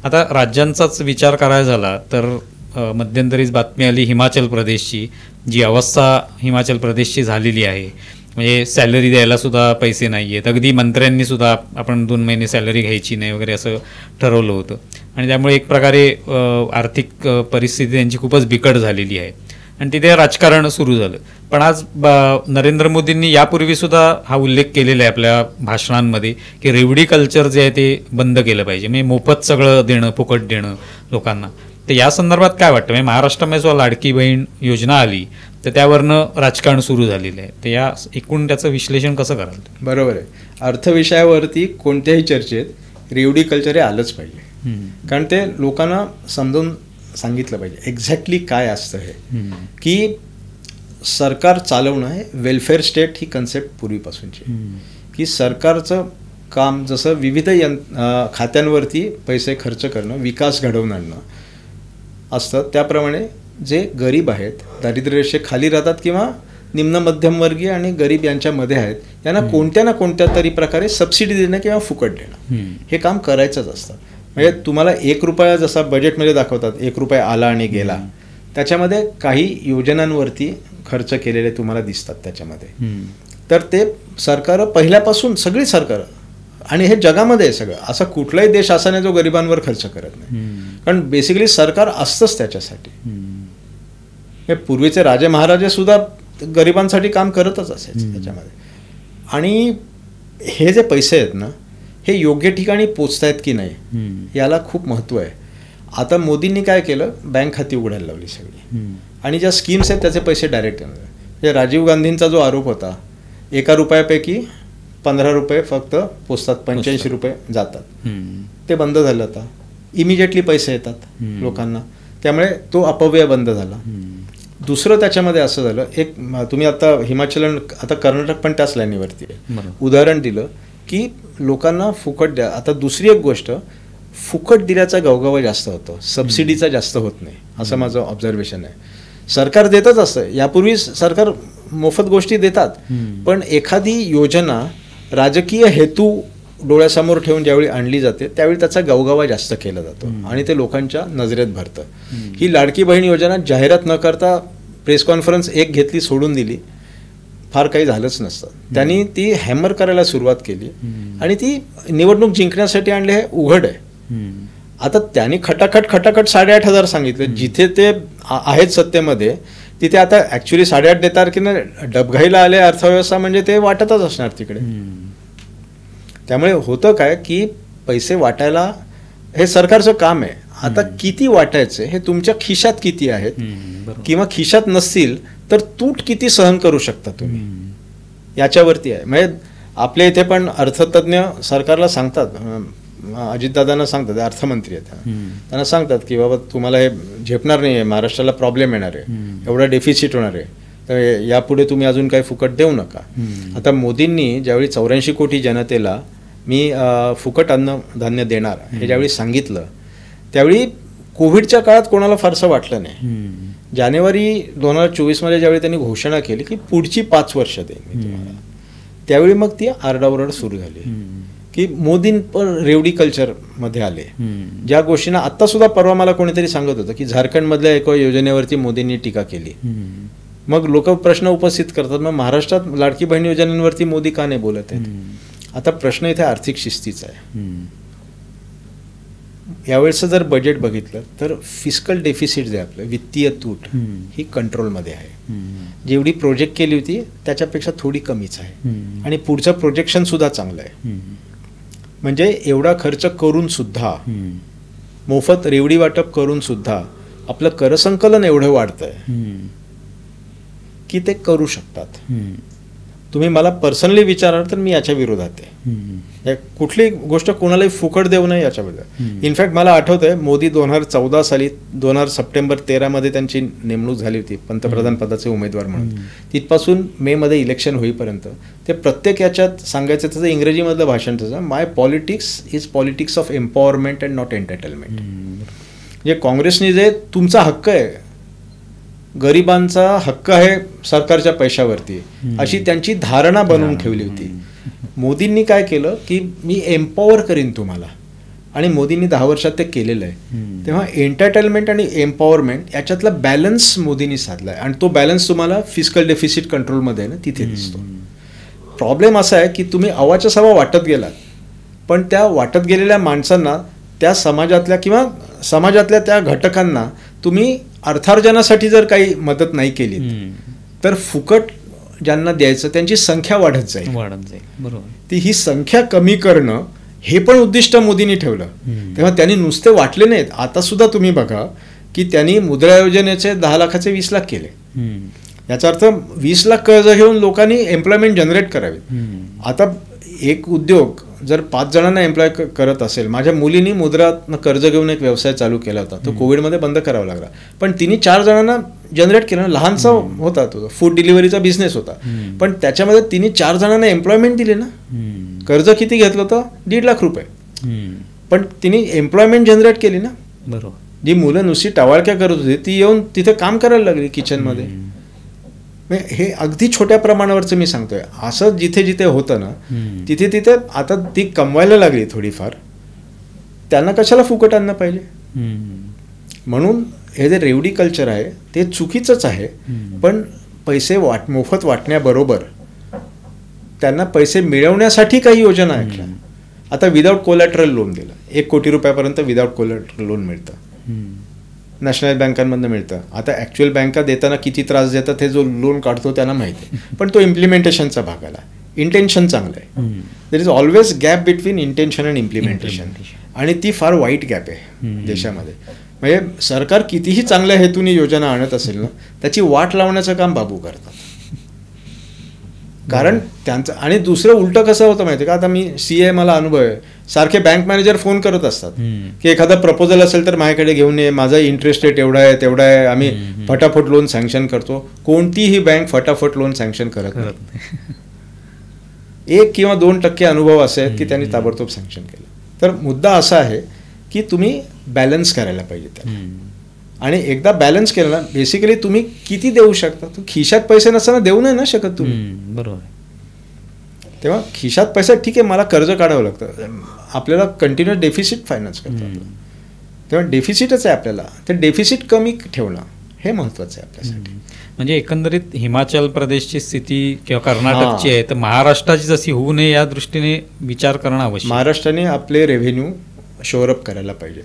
आता राज्यांचाच विचार करायचा झाला तर मध्यंतरीच बातमी आली हिमाचल प्रदेशची, जी अवस्था हिमाचल प्रदेशची झालेली आहे म्हणजे सॅलरी द्यायला सुद्धा पैसे नाही आहेत, अगदी मंत्र्यांनी सुद्धा आपण 2 महिने सॅलरी घ्यायची नाही वगैरे असं ठरवलं होतं आणि त्यामुळे एक प्रकारे आर्थिक परिस्थिती त्यांची खूपच बिकट झालेली आहे आणि तिथे राजकारण सुरू झालं. पण आज नरेंद्र मोदींनी यापूर्वी सुद्धा हा उल्लेख केलेला आहे आपल्या भाषणांमध्ये की रेवडी कल्चर जे आहे ते बंद केलं पाहिजे, म्हणजे मोफत सगळं देणं, फुकट देणं लोकांना. तर या संदर्भात काय वाटतं, म्हणजे महाराष्ट्रामध्ये जेव्हा लाडकी बहीण योजना आली तर त्यावरनं राजकारण सुरू झालेलं आहे, तर या एकूण त्याचं विश्लेषण कसं कराल? बरोबर आहे. अर्थविषयावरती कोणत्याही चर्चेत रेवडी कल्चर हे आलंच पाहिजे, कारण ते लोकांना समजून सांगितलं पाहिजे एक्झॅक्टली काय असतं हे, की सरकार चालवणं हे वेलफेअर स्टेट ही कन्सेप्ट पूर्वीपासूनची, की सरकारचं काम जसं विविध खात्यांवरती पैसे खर्च करणं, विकास घडवून आणणं असतं, त्याप्रमाणे जे गरीब आहेत, दारिद्र्यरेषे खाली राहतात किंवा निम्न मध्यमवर्गीय आणि गरीब यांच्यामध्ये आहेत, यांना कोणत्या ना कोणत्या तरी प्रकारे सबसिडी देणं किंवा फुकट देणं हे काम करायचंच असतं. म्हणजे तुम्हाला 1 रुपया जसा बजेटमध्ये दाखवतात, 1 रुपया आला आणि गेला, त्याच्यामध्ये काही योजनांवरती खर्च केलेले तुम्हाला दिसतात त्याच्यामध्ये. तर ते सरकारं पहिल्यापासून, सगळी सरकारं, आणि हे जगामध्ये आहे सगळं, असा कुठलाही देश असा नाही जो गरिबांवर खर्च करत नाही, कारण बेसिकली सरकार असतंच त्याच्यासाठी. हे पूर्वीचे राजे महाराजे सुद्धा गरिबांसाठी काम करतच असायचे त्याच्यामध्ये. आणि हे जे पैसे आहेत ना, हे योग्य ठिकाणी पोचतायत की नाही याला खूप महत्त्व आहे. आता मोदींनी काय केलं, बँक खाती उघडायला लावली सगळी, आणि ज्या स्कीम्स आहेत त्याचे पैसे डायरेक्ट येणार. म्हणजे राजीव गांधींचा जो आरोप होता, 1 रुपयापैकी 15 रुपये फक्त पोचतात, 85 रुपये जातात, ते बंद झालं. आता इमिजिएटली पैसे येतात लोकांना, त्यामुळे तो अपव्यय बंद झाला. दुसरं त्याच्यामध्ये असं झालं, एक तुम्ही आता हिमाचल, आता कर्नाटक पण त्याच लाईनीवरती आहे, उदाहरण दिलं की लोकांना फुकट द्या. आता दुसरी एक गोष्ट, फुकट दिल्याचा गवगवा जास्त होतो, सबसिडीचा जास्त होत नाही, असं माझं ऑब्झर्वेशन आहे. सरकार देतच असतं, यापूर्वी सरकार मोफत गोष्टी देतात, पण एखादी योजना राजकीय हेतू डोळ्यासमोर ठेवून ज्यावेळी आणली जाते त्यावेळी त्याचा गवगवा जास्त केला जातो आणि ते लोकांच्या नजरेत भरतं. ही लाडकी बहीण योजना जाहिरात न करता प्रेस कॉन्फरन्स एक घेतली, सोडून दिली, फार काही झालंच नसतं. त्यांनी ती हॅमर करायला सुरुवात केली आणि ती निवडणूक जिंकण्यासाठी आणले, हे उघड आहे. आता त्यांनी खटाखट 8,500 सांगितले, जिथे ते आहेत सत्तेमध्ये तिथे आता ॲक्च्युली 8.5 देतात की नाही, डबघाईला आले अर्थव्यवस्था म्हणजे ते वाटतच असणार तिकडे. त्यामुळे होतं काय की पैसे वाटायला हे सरकारचं काम आहे. आता किती वाटायचे हे तुमच्या खिशात किती आहेत, किंवा खिशात नसतील तर तूट किती सहन करू शकता तुम्ही, याच्यावरती आहे. म्हणजे आपल्या इथे पण अर्थतज्ञ सरकारला सांगतात, अजितदादांना सांगतात, अर्थमंत्री आहेत त्यांना सांगतात की बाबा तुम्हाला हे झेपणार नाही आहे, महाराष्ट्राला प्रॉब्लेम येणार आहे, एवढा डेफिसिट होणार आहे, तर यापुढे तुम्ही अजून काही फुकट देऊ नका. आता मोदींनी ज्यावेळी 84 कोटी जनतेला मी फुकट अन्नधान्य देणार हे ज्यावेळी सांगितलं, त्यावेळी कोविडच्या काळात कोणाला फारसं वाटलं नाही. जानेवारी 2024 ज्यावेळी त्यांनी घोषणा केली की पुढची 5 वर्ष देईन मी तुम्हाला, त्यावेळी मग ती आरडाओरड सुरू झाली की मोदी पण रेवडी कल्चरमध्ये आले. ज्या गोष्टींना आत्ता सुद्धा परवा मला कोणीतरी सांगत होतं की झारखंडमधल्या एका योजनेवरती मोदींनी टीका केली. मग लोक प्रश्न उपस्थित करतात, मग महाराष्ट्रात लाडकी बहीण योजनेवरती मोदी का नाही बोलत आहेत. आता प्रश्न इथे आर्थिक शिस्तीचा आहे. यावेळेचं जर बजेट बघितलं तर फिस्कल डेफिसिट जे आपलं वित्तीय तूट ही कंट्रोलमध्ये आहे. जेवढी प्रोजेक्ट केली होती त्याच्यापेक्षा थोडी कमीच आहे, आणि पुढचं प्रोजेक्शन सुद्धा चांगलं आहे. म्हणजे एवढा खर्च करून सुद्धा, मोफत रेवडी वाटप करून सुद्धा आपलं करसंकलन एवढं वाढतंय की ते करू शकतात. तुम्ही मला पर्सनली विचाराल तर मी याच्या विरोधात आहे. कुठली गोष्ट कोणालाही फुकट देऊ नये याच्याबद्दल. इनफॅक्ट मला आठवतंय मोदी 2014 साली 2000 सप्टेंबर 13 त्यांची नेमणूक झाली होती पंतप्रधान पदाचे उमेदवार म्हणून. तिथपासून मे मध्ये इलेक्शन होईपर्यंत ते प्रत्येक याच्यात सांगायचं, त्याचं इंग्रजीमधलं भाषण त्याचं, my politics is politics of empowerment and not entertainment. म्हणजे काँग्रेसने जे तुमचा हक्क आहे, गरिबांचा हक्क आहे सरकारच्या पैशावरती, अशी त्यांची धारणा बनवून ठेवली होती. मोदींनी काय केलं की मी एम्पॉवर करीन तुम्हाला, आणि मोदींनी 10 वर्षात ते केलेलं आहे. तेव्हा एंटरटेनमेंट आणि एम्पॉवरमेंट याच्यातला बॅलन्स मोदींनी साधला आहे, आणि तो बॅलन्स तुम्हाला फिस्कल डेफिसिट कंट्रोलमध्ये आहे ना तिथे दिसतो. प्रॉब्लेम असा आहे की तुम्ही अवाच्या सवा वाटत गेलात, पण त्या वाटत गेलेल्या माणसांना, त्या समाजातल्या किंवा समाजातल्या त्या घटकांना तुम्ही अर्थार्जनासाठी जर काही मदत नाही केली तर फुकट ज्यांना द्यायचं त्यांची संख्या वाढत जाईल. बरोबर. ती ही संख्या कमी करणं हे पण उद्दिष्ट मोदींनी ठेवलं. तेव्हा त्यांनी नुसते वाटले नाहीत. आता सुद्धा तुम्ही बघा की त्यांनी मुद्रा योजनेचे 10 लाखाचे 20 लाख केले. याचा अर्थ 20 लाख कर्ज घेऊन लोकांनी एम्प्लॉयमेंट जनरेट करावी. आता एक उद्योग जर 5 जणांना एम्प्लॉय करत असेल, माझ्या मुलीनी मुद्रातनं कर्ज घेऊन एक व्यवसाय चालू केला होता, तो कोविडमध्ये बंद करावा लागला, पण तिने 4 जणांना जनरेट केलं. लहानसा होता तो, फूड डिलिव्हरीचा बिझनेस होता, पण त्याच्यामध्ये तिने 4 जणांना एम्प्लॉयमेंट दिली ना. कर्ज किती घेतलं होतं? 1.5 लाख रुपये, पण तिने एम्प्लॉयमेंट जनरेट केली ना. बरोबर. जी मुलं नुसती टवाळक्या करत होती ती येऊन तिथे काम करायला लागली किचनमध्ये. हे अगदी छोट्या प्रमाणावरचं मी सांगतोय. असं जिथे जिथे होतं ना तिथे तिथे आता ती कमवायला लागली थोडीफार, त्यांना कशाला फुकट आणलं पाहिजे. म्हणून हे जे रेवडी कल्चर आहे ते चुकीचंच आहे, पण पैसे मोफत वाटण्याबरोबर त्यांना पैसे मिळवण्यासाठी काही योजना ऐकल्या. आता विदाऊट कोलॅटरल लोन दिलं, 1 कोटी रुपयापर्यंत विदाऊट कोलॅटरल लोन मिळतं, नॅशनल बँकांमधनं मिळतं. आता ॲक्च्युअल बँका देताना किती त्रास देतात हे जो लोन काढतो त्यांना माहिती आहे, पण तो इम्प्लिमेंटेशनचा भाग आला. इंटेन्शन चांगलं आहे. There is always gap between intention and implementation, आणि ती फार वाईट गॅप आहे देशामध्ये. म्हणजे सरकार कितीही चांगल्या हेतूने योजना आणत असेल ना, त्याची वाट लावण्याचं काम बाबू करतात. कारण त्यांचं, आणि दुसरं उलटं कसं होतं माहिती आहे का, आता मी CA, मला अनुभव आहे, सारखे बँक मॅनेजर फोन करत असतात की एखादा प्रपोजल असेल तर माझ्याकडे घेऊन ये, माझा इंटरेस्ट रेट एवढा आहे तेवढा आहे, आम्ही फटाफट लोन सँक्शन करतो. कोणतीही बँक फटाफट लोन सँक्शन करत नाही. 1 किंवा 2% अनुभव असे आहेत की त्यांनी ताबडतोब सँक्शन केलं. तर मुद्दा असा आहे की तुम्ही बॅलन्स करायला पाहिजे त्याला, आणि एकदा बॅलन्स केलं ना, बेसिकली तुम्ही किती देऊ शकता. खिशात पैसे नसताना देऊ नाही ना शकत तुम्ही. बरोबर. तेव्हा खिशात पैसे, ठीक आहे, मला कर्ज काढावं लागतं, आपल्याला कंटिन्युअस डेफिसिट फायनान्स करतात, तेव्हा डेफिसिटच आहे आपल्याला. ते डेफिसिट कमी ठेवणं हे महत्त्वाचं आहे आपल्यासाठी. म्हणजे एकंदरीत हिमाचल प्रदेशची स्थिती किंवा कर्नाटकची आहे, तर महाराष्ट्राची जशी होऊ नये या दृष्टीने विचार करणं आवश्यक. महाराष्ट्राने आपले रेव्हेन्यू शोअरअप करायला पाहिजे,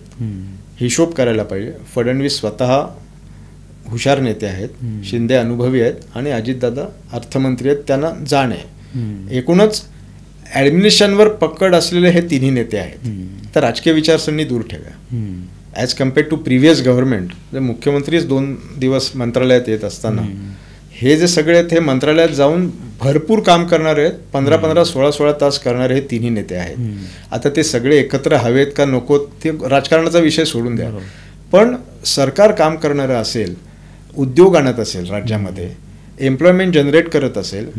हिशोब करायला पाहिजे. फडणवीस स्वतः हुशार नेते आहेत, शिंदे अनुभवी आहेत, आणि अजितदादा अर्थमंत्री आहेत, त्यांना जाण आहे. एकूणच ॲडमिनिस्ट्रेशनवर पकड असलेले हे तिन्ही नेते आहेत. तर राजकीय विचारसरणी दूर ठेवा. As compared to previous government, जे मुख्यमंत्रीच 2 दिवस मंत्रालयात येत असताना, हे जे सगळे आहेत हे मंत्रालयात जाऊन भरपूर काम करणारे आहेत, 15-15, 16-16 तास करणारे हे तिन्ही नेते आहेत. आता ते सगळे एकत्र हवेत का नको ते राजकारणाचा विषय सोडून द्या, पण सरकार काम करणारं असेल, उद्योग आणत असेल, राज्यामध्ये एम्प्लॉयमेंट जनरेट करत असेल,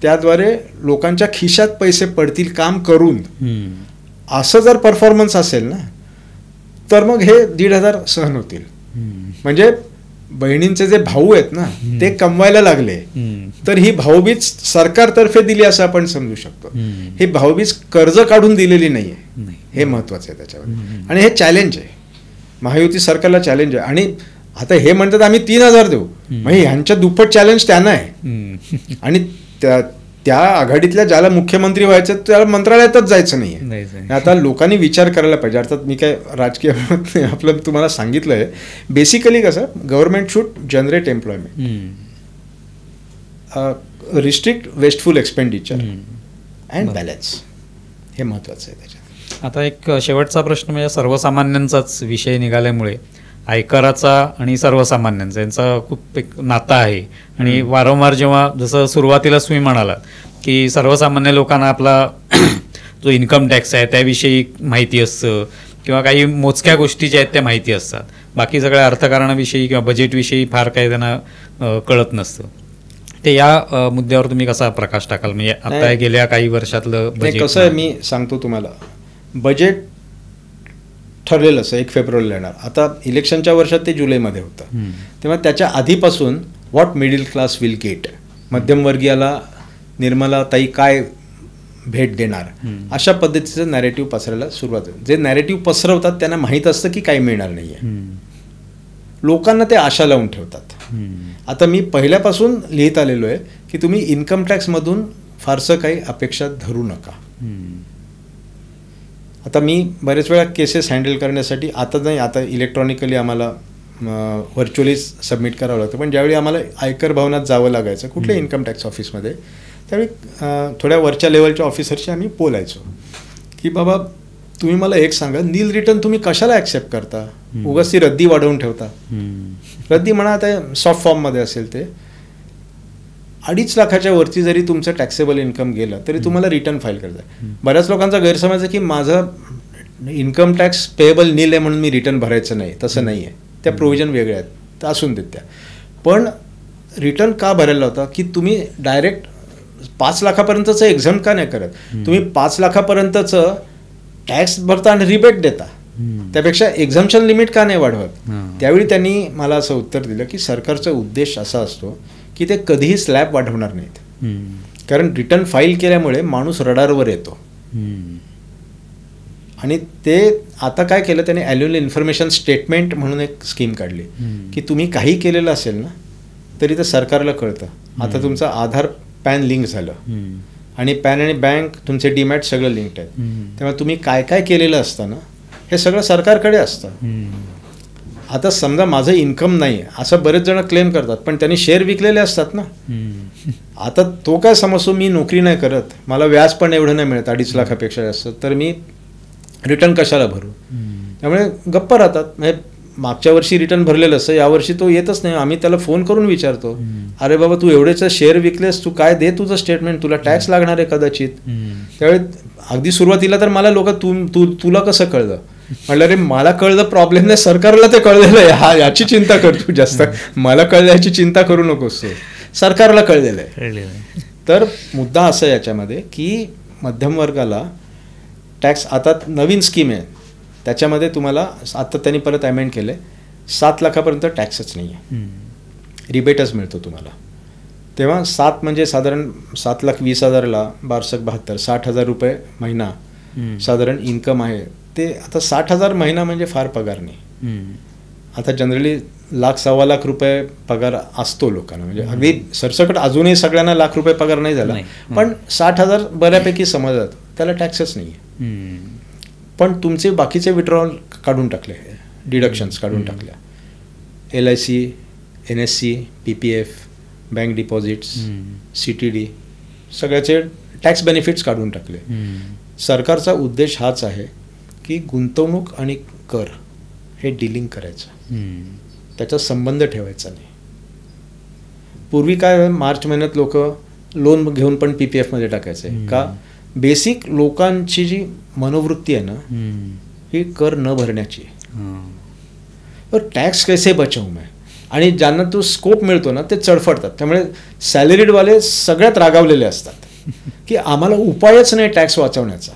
त्याद्वारे लोकांच्या खिशात पैसे पडतील काम करून, असं जर परफॉर्मन्स असेल ना, तर मग हे 1,500 सहन होतील. म्हणजे बहिणींचे जे भाऊ आहेत ना ते कमवायला लागले, तर ही भाऊबीज सरकारतर्फे दिली असं आपण समजू शकतो. ही भाऊबीज कर्ज काढून दिलेली नाहीये, हे महत्वाचं आहे त्याच्यावर. आणि हे चॅलेंज आहे, महायुती सरकारला चॅलेंज आहे. आणि आता हे म्हणतात आम्ही 3,000 देऊ, म्हणजे ह्यांच्या दुप्पट चॅलेंज त्यांना आहे. आणि त्या आघाडीतल्या ज्याला मुख्यमंत्री व्हायचं त्याला मंत्रालयातच जायचं नाहीये. आता लोकांनी विचार करायला पाहिजे. अर्थात मी काय राजकीय आपलं तुम्हाला सांगितलंय. बेसिकली कसं, government should generate employment, restrict wasteful expenditure and balance, हे महत्वाचं आहे त्याच्यात. आता एक शेवटचा प्रश्न म्हणजे सर्वसामान्यांचाच विषय निघाल्यामुळे आयकराचा आणि सर्वसामान्यांचा यांचा खूप एक नातं आहे. आणि वारंवार जेव्हा, जसं सुरुवातीला तुम्ही म्हणालात की सर्वसामान्य लोकांना आपला जो इन्कम टॅक्स आहे त्याविषयी माहिती असतं, किंवा काही मोजक्या गोष्टी ज्या आहेत त्या माहिती असतात, बाकी सगळ्या अर्थकारणाविषयी किंवा बजेटविषयी फार काही त्यांना कळत नसतं. ते या मुद्द्यावर तुम्ही कसा प्रकाश टाकाल? म्हणजे आता गेल्या काही वर्षातलं बजेट कसं आहे, मी सांगतो तुम्हाला. बजेट ठरलेलं असं 1 फेब्रुवारीला येणार. आता इलेक्शनच्या वर्षात ते जुलैमध्ये होतं, तेव्हा त्याच्या आधीपासून what middle class will get, मध्यमवर्गीयाला निर्मला ताई काय भेट देणार, अशा पद्धतीचं नॅरेटिव्ह पसरायला सुरुवात होते. जे नॅरेटिव्ह पसरवतात त्यांना माहीत असतं की काही मिळणार नाही आहे, लोकांना ते आशा लावून ठेवतात. आता मी पहिल्यापासून लिहित आलेलो आहे की तुम्ही इन्कम टॅक्समधून फारसं काही अपेक्षा धरू नका. आता मी बरेच वेळा केसेस हँडल करण्यासाठी आता नाही, आता इलेक्ट्रॉनिकली आम्हाला व्हर्च्युअली सबमिट करावं लागतं, पण ज्यावेळी आम्हाला आयकर भवनात जावं लागायचं कुठल्या इन्कम टॅक्स ऑफिसमध्ये, त्यावेळी थोड्या वरच्या लेवलच्या ऑफिसरशी आम्ही बोलायचो की बाबा तुम्ही मला एक सांगा, नील रिटर्न तुम्ही कशाला ॲक्सेप्ट करता, उगाच ती रद्दी वाढवून ठेवता. रद्दी म्हणा आता सॉफ्ट फॉर्ममध्ये असेल ते 2.5 लाखाच्या वरती जरी तुमचं टॅक्सेबल इन्कम गेलं तरी तुम्हाला रिटर्न फाईल करता. बऱ्याच लोकांचा गैरसमज आहे की माझं इन्कम टॅक्स पेएबल नील आहे म्हणून मी रिटर्न भरायचं नाही. तसं नाही आहे, त्या प्रोव्हिजन वेगळ्या आहेत, तर असून देत त्या. पण रिटर्न का भरायला होता की तुम्ही डायरेक्ट 5 लाखापर्यंतचं एक्झाम का नाही करत, तुम्ही 5 लाखापर्यंतचं टॅक्स भरता आणि रिबेट देता, त्यापेक्षा एक्झाम्पशन लिमिट का नाही वाढवत. त्यावेळी त्यांनी मला असं उत्तर दिलं की सरकारचा उद्देश असा असतो की ते कधीही स्लॅब वाढवणार नाहीत, कारण रिटर्न फाईल केल्यामुळे माणूस रडारवर येतो. आणि ते आता काय केलं त्याने, ॲन्युअल इन्फॉर्मेशन स्टेटमेंट म्हणून एक स्कीम काढली की तुम्ही काही केलेलं असेल ना तरी ते सरकारला कळतं. आता तुमचं आधार पॅन लिंक झालं आणि पॅन आणि बँक तुमचे डीमॅट सगळं लिंक्ड आहेत, त्यामुळे तुम्ही काय काय केलेलं असतं ना हे सगळं सरकारकडे असतं. आता समजा माझं इन्कम नाही असं बरेच जण क्लेम करतात, पण त्यांनी शेअर विकलेले असतात ना. आता तो काय समजतो, मी नोकरी नाही करत, मला व्याज पण एवढं नाही मिळत 2.5 लाखापेक्षा जास्त, तर मी रिटर्न कशाला भरू. त्यामुळे गप्प राहतात. म्हणजे मागच्या वर्षी रिटर्न भरलेलं असतं, यावर्षी तो येतच नाही. आम्ही त्याला फोन करून विचारतो, अरे बाबा तू एवढेच शेअर विकलेस, तू काय दे तुझं स्टेटमेंट, तुला टॅक्स लागणार आहे कदाचित. त्यावेळी अगदी सुरुवातीला तर मला लोक तुला कसं कळलं, म्हटलं रे मला कळलं प्रॉब्लेम नाही, सरकारला ते कळलेलं आहे, याची चिंता कर तू जास्त, मला कळलं याची चिंता करू नकोस, सरकारला कळलेलं आहे. तर मुद्दा असा याच्यामध्ये की मध्यम वर्गाला टॅक्स, आता नवीन स्कीम आहे त्याच्यामध्ये तुम्हाला आता त्यांनी परत अमेंड केलं आहे, 7 लाखापर्यंत टॅक्सच नाही आहे, रिबेटच मिळतो तुम्हाला. तेव्हा 7 म्हणजे साधारण 7,20,000ला 12,72 60,000 रुपये महिना साधारण इन्कम आहे. ते आता 60,000 महिना म्हणजे फार पगार नाही. आता जनरली 1,00,000-1,25,000 रुपये पगार असतो लोकांना, म्हणजे अगदी सरसकट अजूनही सगळ्यांना ₹1,00,000 पगार नाही झाला, पण 60,000 बऱ्यापैकी समजतात, त्याला टॅक्सच नाही आहे. पण तुमचे बाकीचे विड्रॉल काढून टाकले, डिडक्शन्स काढून टाकल्या, LIC, NSC, PPF, bank deposits, CTD सगळ्याचे टॅक्स बेनिफिट्स काढून टाकले. सरकारचा उद्देश हाच आहे की गुंतवणूक आणि कर हे डिलिंग करायचं, त्याचा संबंध ठेवायचा नाही. पूर्वी काय मार्च महिन्यात लोक लोन घेऊन पण PPF मध्ये टाकायचे का, बेसिक लोकांची जी मनोवृत्ती आहे ना ही कर न भरण्याची. तर टॅक्स कैसे बचाऊ मैं, आणि ज्यांना तो स्कोप मिळतो ना ते चडफडतात. त्यामुळे सॅलरीडवाले सगळ्यात रागावलेले असतात की आम्हाला उपायच नाही टॅक्स वाचवण्याचा,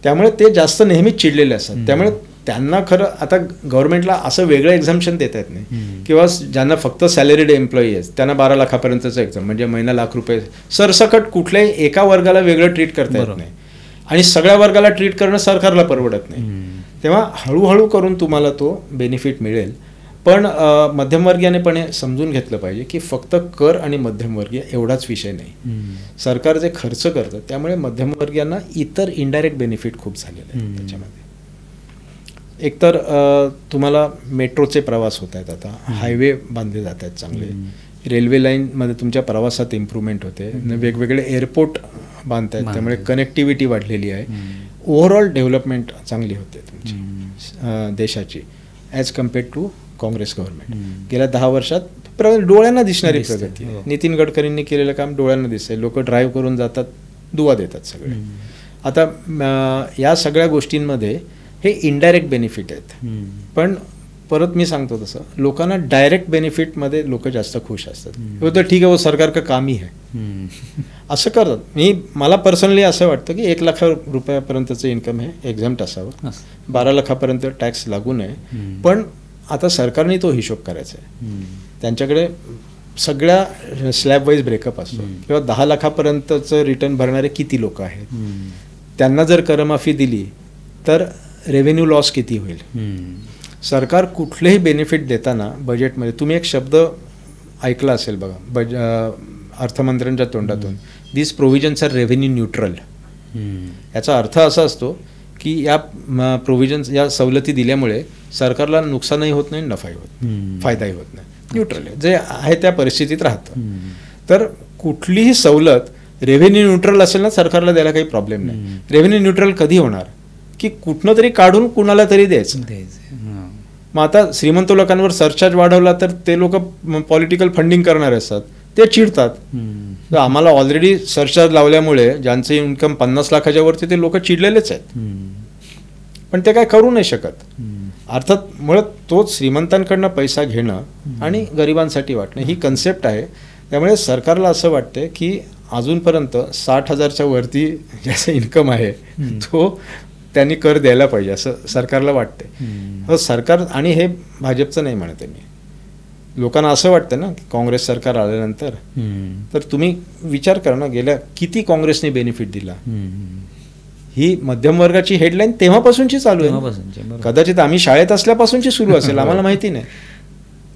त्यामुळे ते जास्त नेहमीच चिडलेले असतात. त्यामुळे त्यांना खरं आता गव्हर्नमेंटला असं वेगळं एक्झाम्पशन देता येत नाही, किंवा ज्यांना फक्त सॅलरीड एम्प्लॉई आहेत त्यांना 12 लाखापर्यंतचं एक्झाम म्हणजे महिना ₹1,00,000 सरसकट कुठल्याही एका वर्गाला वेगळं ट्रीट करता येत नाही, आणि सगळ्या वर्गाला ट्रीट करणं सरकारला परवडत नाही. तेव्हा हळूहळू करून तुम्हाला तो बेनिफिट मिळेल. पण मध्यमवर्गीयाने पण हे समजून घेतलं पाहिजे की फक्त कर आणि मध्यमवर्गीय एवढाच विषय नाही, सरकार जे खर्च करतं त्यामुळे मध्यमवर्गीयांना इतर इनडायरेक्ट बेनिफिट खूप झालेले आहेत त्याच्यामध्ये. एकतर तुम्हाला मेट्रोचे प्रवास होत आहेत, आता हायवे बांधले जात आहेत चांगले, रेल्वे लाईनमध्ये तुमच्या प्रवासात इम्प्रूव्हमेंट होते, वेगवेगळे एअरपोर्ट बांधत आहेत, त्यामुळे कनेक्टिव्हिटी वाढलेली आहे, ओव्हरऑल डेव्हलपमेंट चांगली होते तुमची देशाची as compared to Congress government. गेल्या 10 वर्षात डोळ्यांना दिसणारी प्रगती. नितीन गडकरींनी केलेलं काम डोळ्यांना दिसतंय, लोक ड्राईव्ह करून जातात, दुवा देतात सगळे. आता या सगळ्या गोष्टींमध्ये हे इनडायरेक्ट बेनिफिट आहेत, पण परत मी सांगतो तसं लोकांना डायरेक्ट बेनिफिटमध्ये लोक जास्त खुश असतात. तर ठीक आहे, वो सरकार का काम ही आहे असं करतात. मला पर्सनली असं वाटतं की 1,00,000 रुपयापर्यंतचं इन्कम हे एक्झाम्प्ट असावं, 12 लाखापर्यंत टॅक्स लागू नये. पण आता सरकारने तो हिशोब करायचा आहे, त्यांच्याकडे सगळ्या स्लॅब वाईज ब्रेकअप असतो, किंवा 10 लाखापर्यंतचं रिटर्न भरणारे किती लोक आहेत, त्यांना जर करमाफी दिली तर रेव्हेन्यू लॉस किती होईल. सरकार कुठलेही बेनिफिट देताना बजेटमध्ये तुम्ही एक शब्द ऐकला असेल बघा, अर्थमंत्र्यांच्या तोंडातून, दिस प्रोव्हिजन्स आर रेव्हेन्यू न्यूट्रल. याचा अर्थ असा असतो की या प्रोव्हिजन्स, या सवलती दिल्यामुळे सरकारला नुकसानही होत नाही, नफाही होत नाही, फायदाही होत नाही, न्यूट्रल आहे, जे आहे त्या परिस्थितीत राहतं. तर कुठलीही सवलत रेव्हेन्यू न्यूट्रल असेल ना, सरकारला द्यायला काही प्रॉब्लेम नाही. रेव्हेन्यू न्यूट्रल कधी होणार की कुठनं तरी काढून कुणाला तरी द्यायचं. मग आता श्रीमंत लोकांवर सरचार्ज वाढवला तर ते लोक पॉलिटिकल फंडिंग करणारे असतात, ते चिडतात. तर आम्हाला ऑलरेडी सरचार्ज लावल्यामुळे ज्यांचं इन्कम 50 लाखाच्या वरती ते लोक चिडलेलेच आहेत, पण ते काय करू नाही शकत. अर्थात मुळात तोच श्रीमंतांकडनं पैसा घेणं आणि गरिबांसाठी वाटणं ही कन्सेप्ट आहे. त्यामुळे सरकारला असं वाटतं की अजूनपर्यंत 60,000च्या वरती ज्याचं इन्कम आहे तो त्यांनी कर द्यायला पाहिजे असं सरकारला वाटते. सरकार, आणि हे भाजपचं नाही म्हणत आहे मी, लोकांना असं वाटतं ना की काँग्रेस सरकार आल्यानंतर, तर तुम्ही विचार करा ना, गेल्या किती काँग्रेसने बेनिफिट दिला. ही मध्यम वर्गाची हेडलाईन तेव्हापासूनची चालू आहे. कदाचित आम्ही शाळेत असल्यापासूनची सुरू असेल, आम्हाला माहिती नाही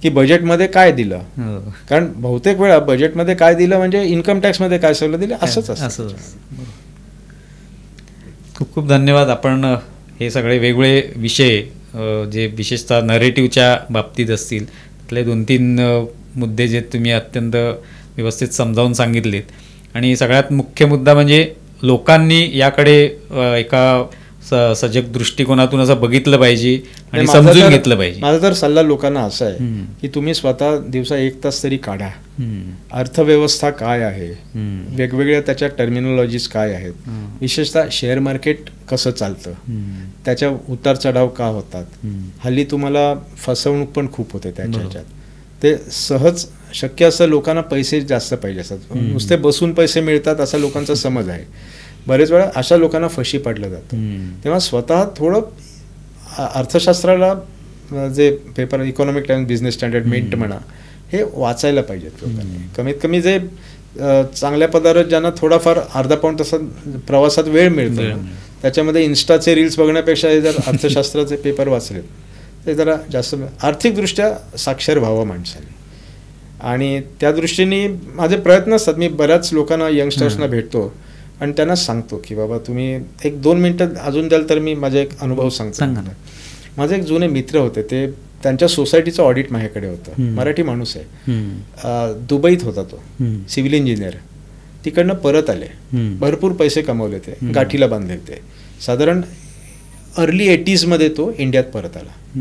की बजेटमध्ये काय दिलं. कारण बहुतेक वेळा बजेटमध्ये काय दिलं म्हणजे इन्कम टॅक्समध्ये काय सवलत दिली असंच असतं. खूप खूप धन्यवाद. आपण हे सगळे वेगवेगळे विषय जे विशेषतः नरेटिव्हच्या बाबतीत असतील त्यातले 2-3 मुद्दे जे तुम्ही अत्यंत व्यवस्थित समजावून सांगितलेत, आणि सगळ्यात मुख्य मुद्दा म्हणजे लोकांनी याकडे एका सजग दृष्टिकोनातून असं बघितलं पाहिजे आणि समजून घेतलं पाहिजे. माझा तर सल्ला लोकांना असा आहे की तुम्ही स्वतः दिवसा 1 तास तरी काढा. अर्थव्यवस्था काय आहे, वेगवेगळ्या त्याच्या टर्मिनॉलॉजीज काय आहेत, विशेषतः शेअर मार्केट कसं चालतं, त्याच्या उतार चढाव का होतात. हल्ली तुम्हाला फसवणूक पण खूप होते त्याच्या ह्याच्यात. ते सहज शक्य असं लोकांना पैसे जास्त पाहिजे असतात, नुसते बसून पैसे मिळतात असा लोकांचा समज आहे. बरेच वेळा अशा लोकांना फशी पाडलं जातं. तेव्हा स्वतः थोडं अर्थशास्त्राला, जे paper Economic Times, Business Standard, Mint म्हणा, हे वाचायला पाहिजेत लोकांनी. कमीत कमी जे चांगल्या पदावर ज्यांना थोडाफार अर्धा पाऊण तासात प्रवासात वेळ मिळतो, त्याच्यामध्ये इन्स्टाचे रील्स बघण्यापेक्षा हे जर अर्थशास्त्राचे पेपर वाचलेत ते जरा जास्त आर्थिकदृष्ट्या साक्षर व्हावं माणसाने. आणि त्या दृष्टीने माझे प्रयत्न असतात. मी बऱ्याच लोकांना, यंगस्टर्सना भेटतो आणि त्यांना सांगतो की बाबा तुम्ही 1-2 मिनटं अजून द्याल तर मी माझा एक अनुभव सांगतो. माझे एक जुने मित्र होते, ते त्यांच्या सोसायटीचं ऑडिट माझ्याकडे होतं. मराठी माणूस आहे, दुबईत होता तो, सिव्हिल इंजिनियर. तिकडनं परत आले, भरपूर पैसे कमवले, ते गाठीला बांधले ते. साधारण अर्ली 80s मध्ये तो इंडियात परत आला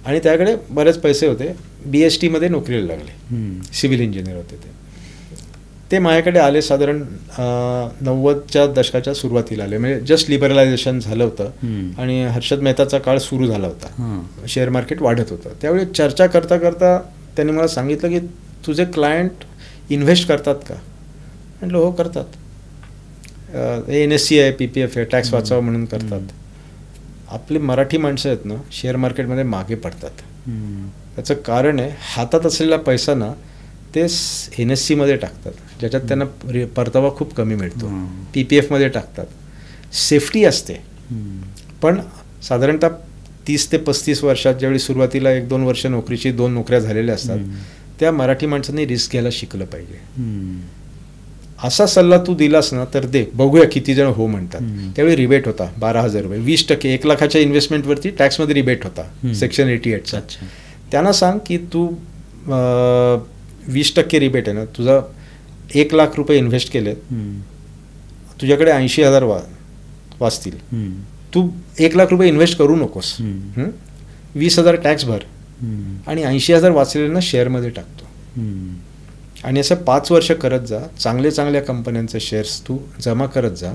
आणि त्याकडे बरेच पैसे होते. BST मध्ये नोकरीला लागले, सिव्हिल इंजिनियर होते ते. ते माझ्याकडे आले साधारण 90च्या दशकाच्या सुरुवातीला आले, म्हणजे जस्ट लिबरलायझेशन झालं होतं आणि हर्षद मेहताचा काळ सुरू झाला होता, शेअर मार्केट वाढत होतं. त्यावेळी चर्चा करता करता त्यांनी मला सांगितलं की तुझे क्लायंट इन्व्हेस्ट करतात का? म्हटलं हो करतात. NSE आहे, PPF आहे, टॅक्स वाचावं म्हणून करतात. आपली मराठी माणसं आहेत ना, शेअर मार्केटमध्ये मागे पडतात. त्याचं कारण आहे, हातात असलेला पैसा ना ते NSE मध्ये टाकतात, ज्याच्यात त्यांना परतावा खूप कमी मिळतो. PPF मध्ये टाकतात, सेफ्टी असते. पण साधारणतः 30 ते 35 वर्षात, ज्यावेळी सुरुवातीला 1-2 वर्ष नोकरीची 2 नोकऱ्या झालेल्या असतात, त्या मराठी माणसांनी रिस्क घ्यायला शिकलं पाहिजे. असा सल्ला तू दिलास ना तर दे, बघूया किती जण हो म्हणतात. त्यावेळी रिबेट होता 12,000 रुपये, 20%, 1 लाखाच्या इन्व्हेस्टमेंटवरती टॅक्समध्ये रिबेट होता, सेक्शन 88चा. त्यांना सांग की तू 20% रिबेट आहे ना, तुझा 1 लाख रुपये इन्व्हेस्ट केलेत, तुझ्याकडे 80,000 वाचतील. तू 1 लाख रुपये इन्व्हेस्ट करू नकोस, 20,000 टॅक्स भर आणि 80,000 वाचलेल्यांना शेअरमध्ये टाकतो. आणि असं 5 वर्ष करत जा, चांगल्या कंपन्यांचे शेअर्स तू जमा करत जा.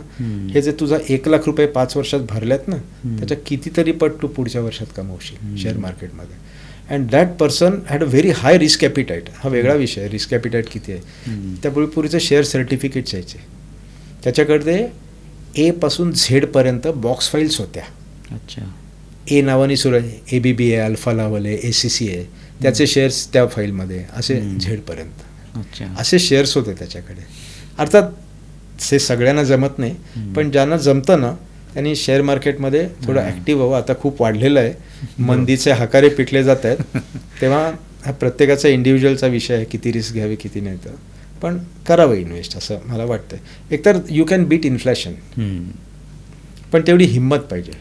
हे जे तुझा 1 लाख रुपये 5 वर्षात भरल्यात ना, त्याच्या कितीतरी पट तू पुढच्या वर्षात कमवशील शेअर मार्केटमध्ये. And that person had a very high risk appetite. हा वेगळा विषय आहे, रिस्क ॲपिटाईट किती आहे. त्यापूर्वीचे शेअर सर्टिफिकेट्स यायचे, त्याच्याकडे A पासून Z पर्यंत बॉक्स फाईल्स होत्या. अच्छा. A नावाने सुरू आहे, ABB आहे, अल्फा लावल आहे, ACC आहे, त्याचे शेअर्स त्या फाईलमध्ये, असे Z पर्यंत असे शेअर्स होते त्याच्याकडे. अर्थात हे सगळ्यांना जमत नाही, पण ज्यांना जमतं ना त्यांनी शेअर मार्केटमध्ये थोडं ॲक्टिव्ह व्हावं. आता खूप वाढलेलं आहे, मंदीचे हकारे पिटले जात आहेत, तेव्हा हा प्रत्येकाचा इंडिव्हिज्युअलचा विषय आहे, किती रिस्क घ्यावी किती नाही. तर पण करावं इन्व्हेस्ट असं मला वाटतं. एकतर यू कॅन बीट इन्फ्लेशन, पण तेवढी हिंमत पाहिजे.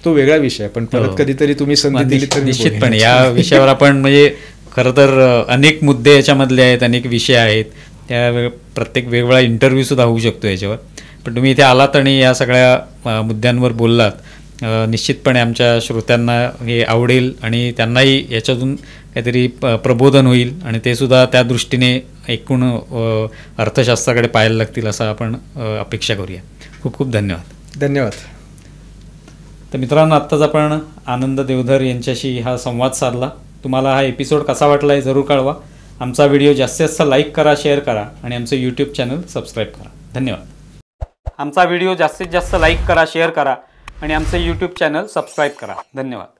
तो वेगळा विषय आहे, पण परत कधीतरी तुम्ही संधी दिली तर निश्चितपणे या विषयावर आपण म्हणजे खरं तर अनेक मुद्दे याच्यामधले आहेत, अनेक विषय आहेत, त्या प्रत्येक वेगवेगळा इंटरव्ह्यूसुद्धा होऊ शकतो याच्यावर. पण तुम्ही इथे आलात आणि या सगळ्या मुद्द्यांवर बोललात, निश्चितपणे आमच्या श्रोत्यांना हे आवडेल आणि त्यांनाही याच्यातून काहीतरी प्रबोधन होईल आणि ते सुद्धा त्या दृष्टीने एकूण अर्थशास्त्राकडे पाहायला लागतील असं आपण अपेक्षा करूया. खूप खूप धन्यवाद. धन्यवाद. तर मित्रांनो, आत्ताच आपण आनंद देवधर यांच्याशी हा संवाद साधला. तुम्हाला हा एपिसोड कसा वाटला आहे जरूर कळवा. आमचा व्हिडिओ जास्तीत जास्त लाईक करा, शेअर करा आणि आमचं यूट्यूब चॅनल सबस्क्राईब करा. धन्यवाद. आमचा व्हिडिओ जास्तीत जास्त लाईक करा, शेअर करा आणि आमचं यूट्यूब चॅनल सबस्क्राईब करा. धन्यवाद.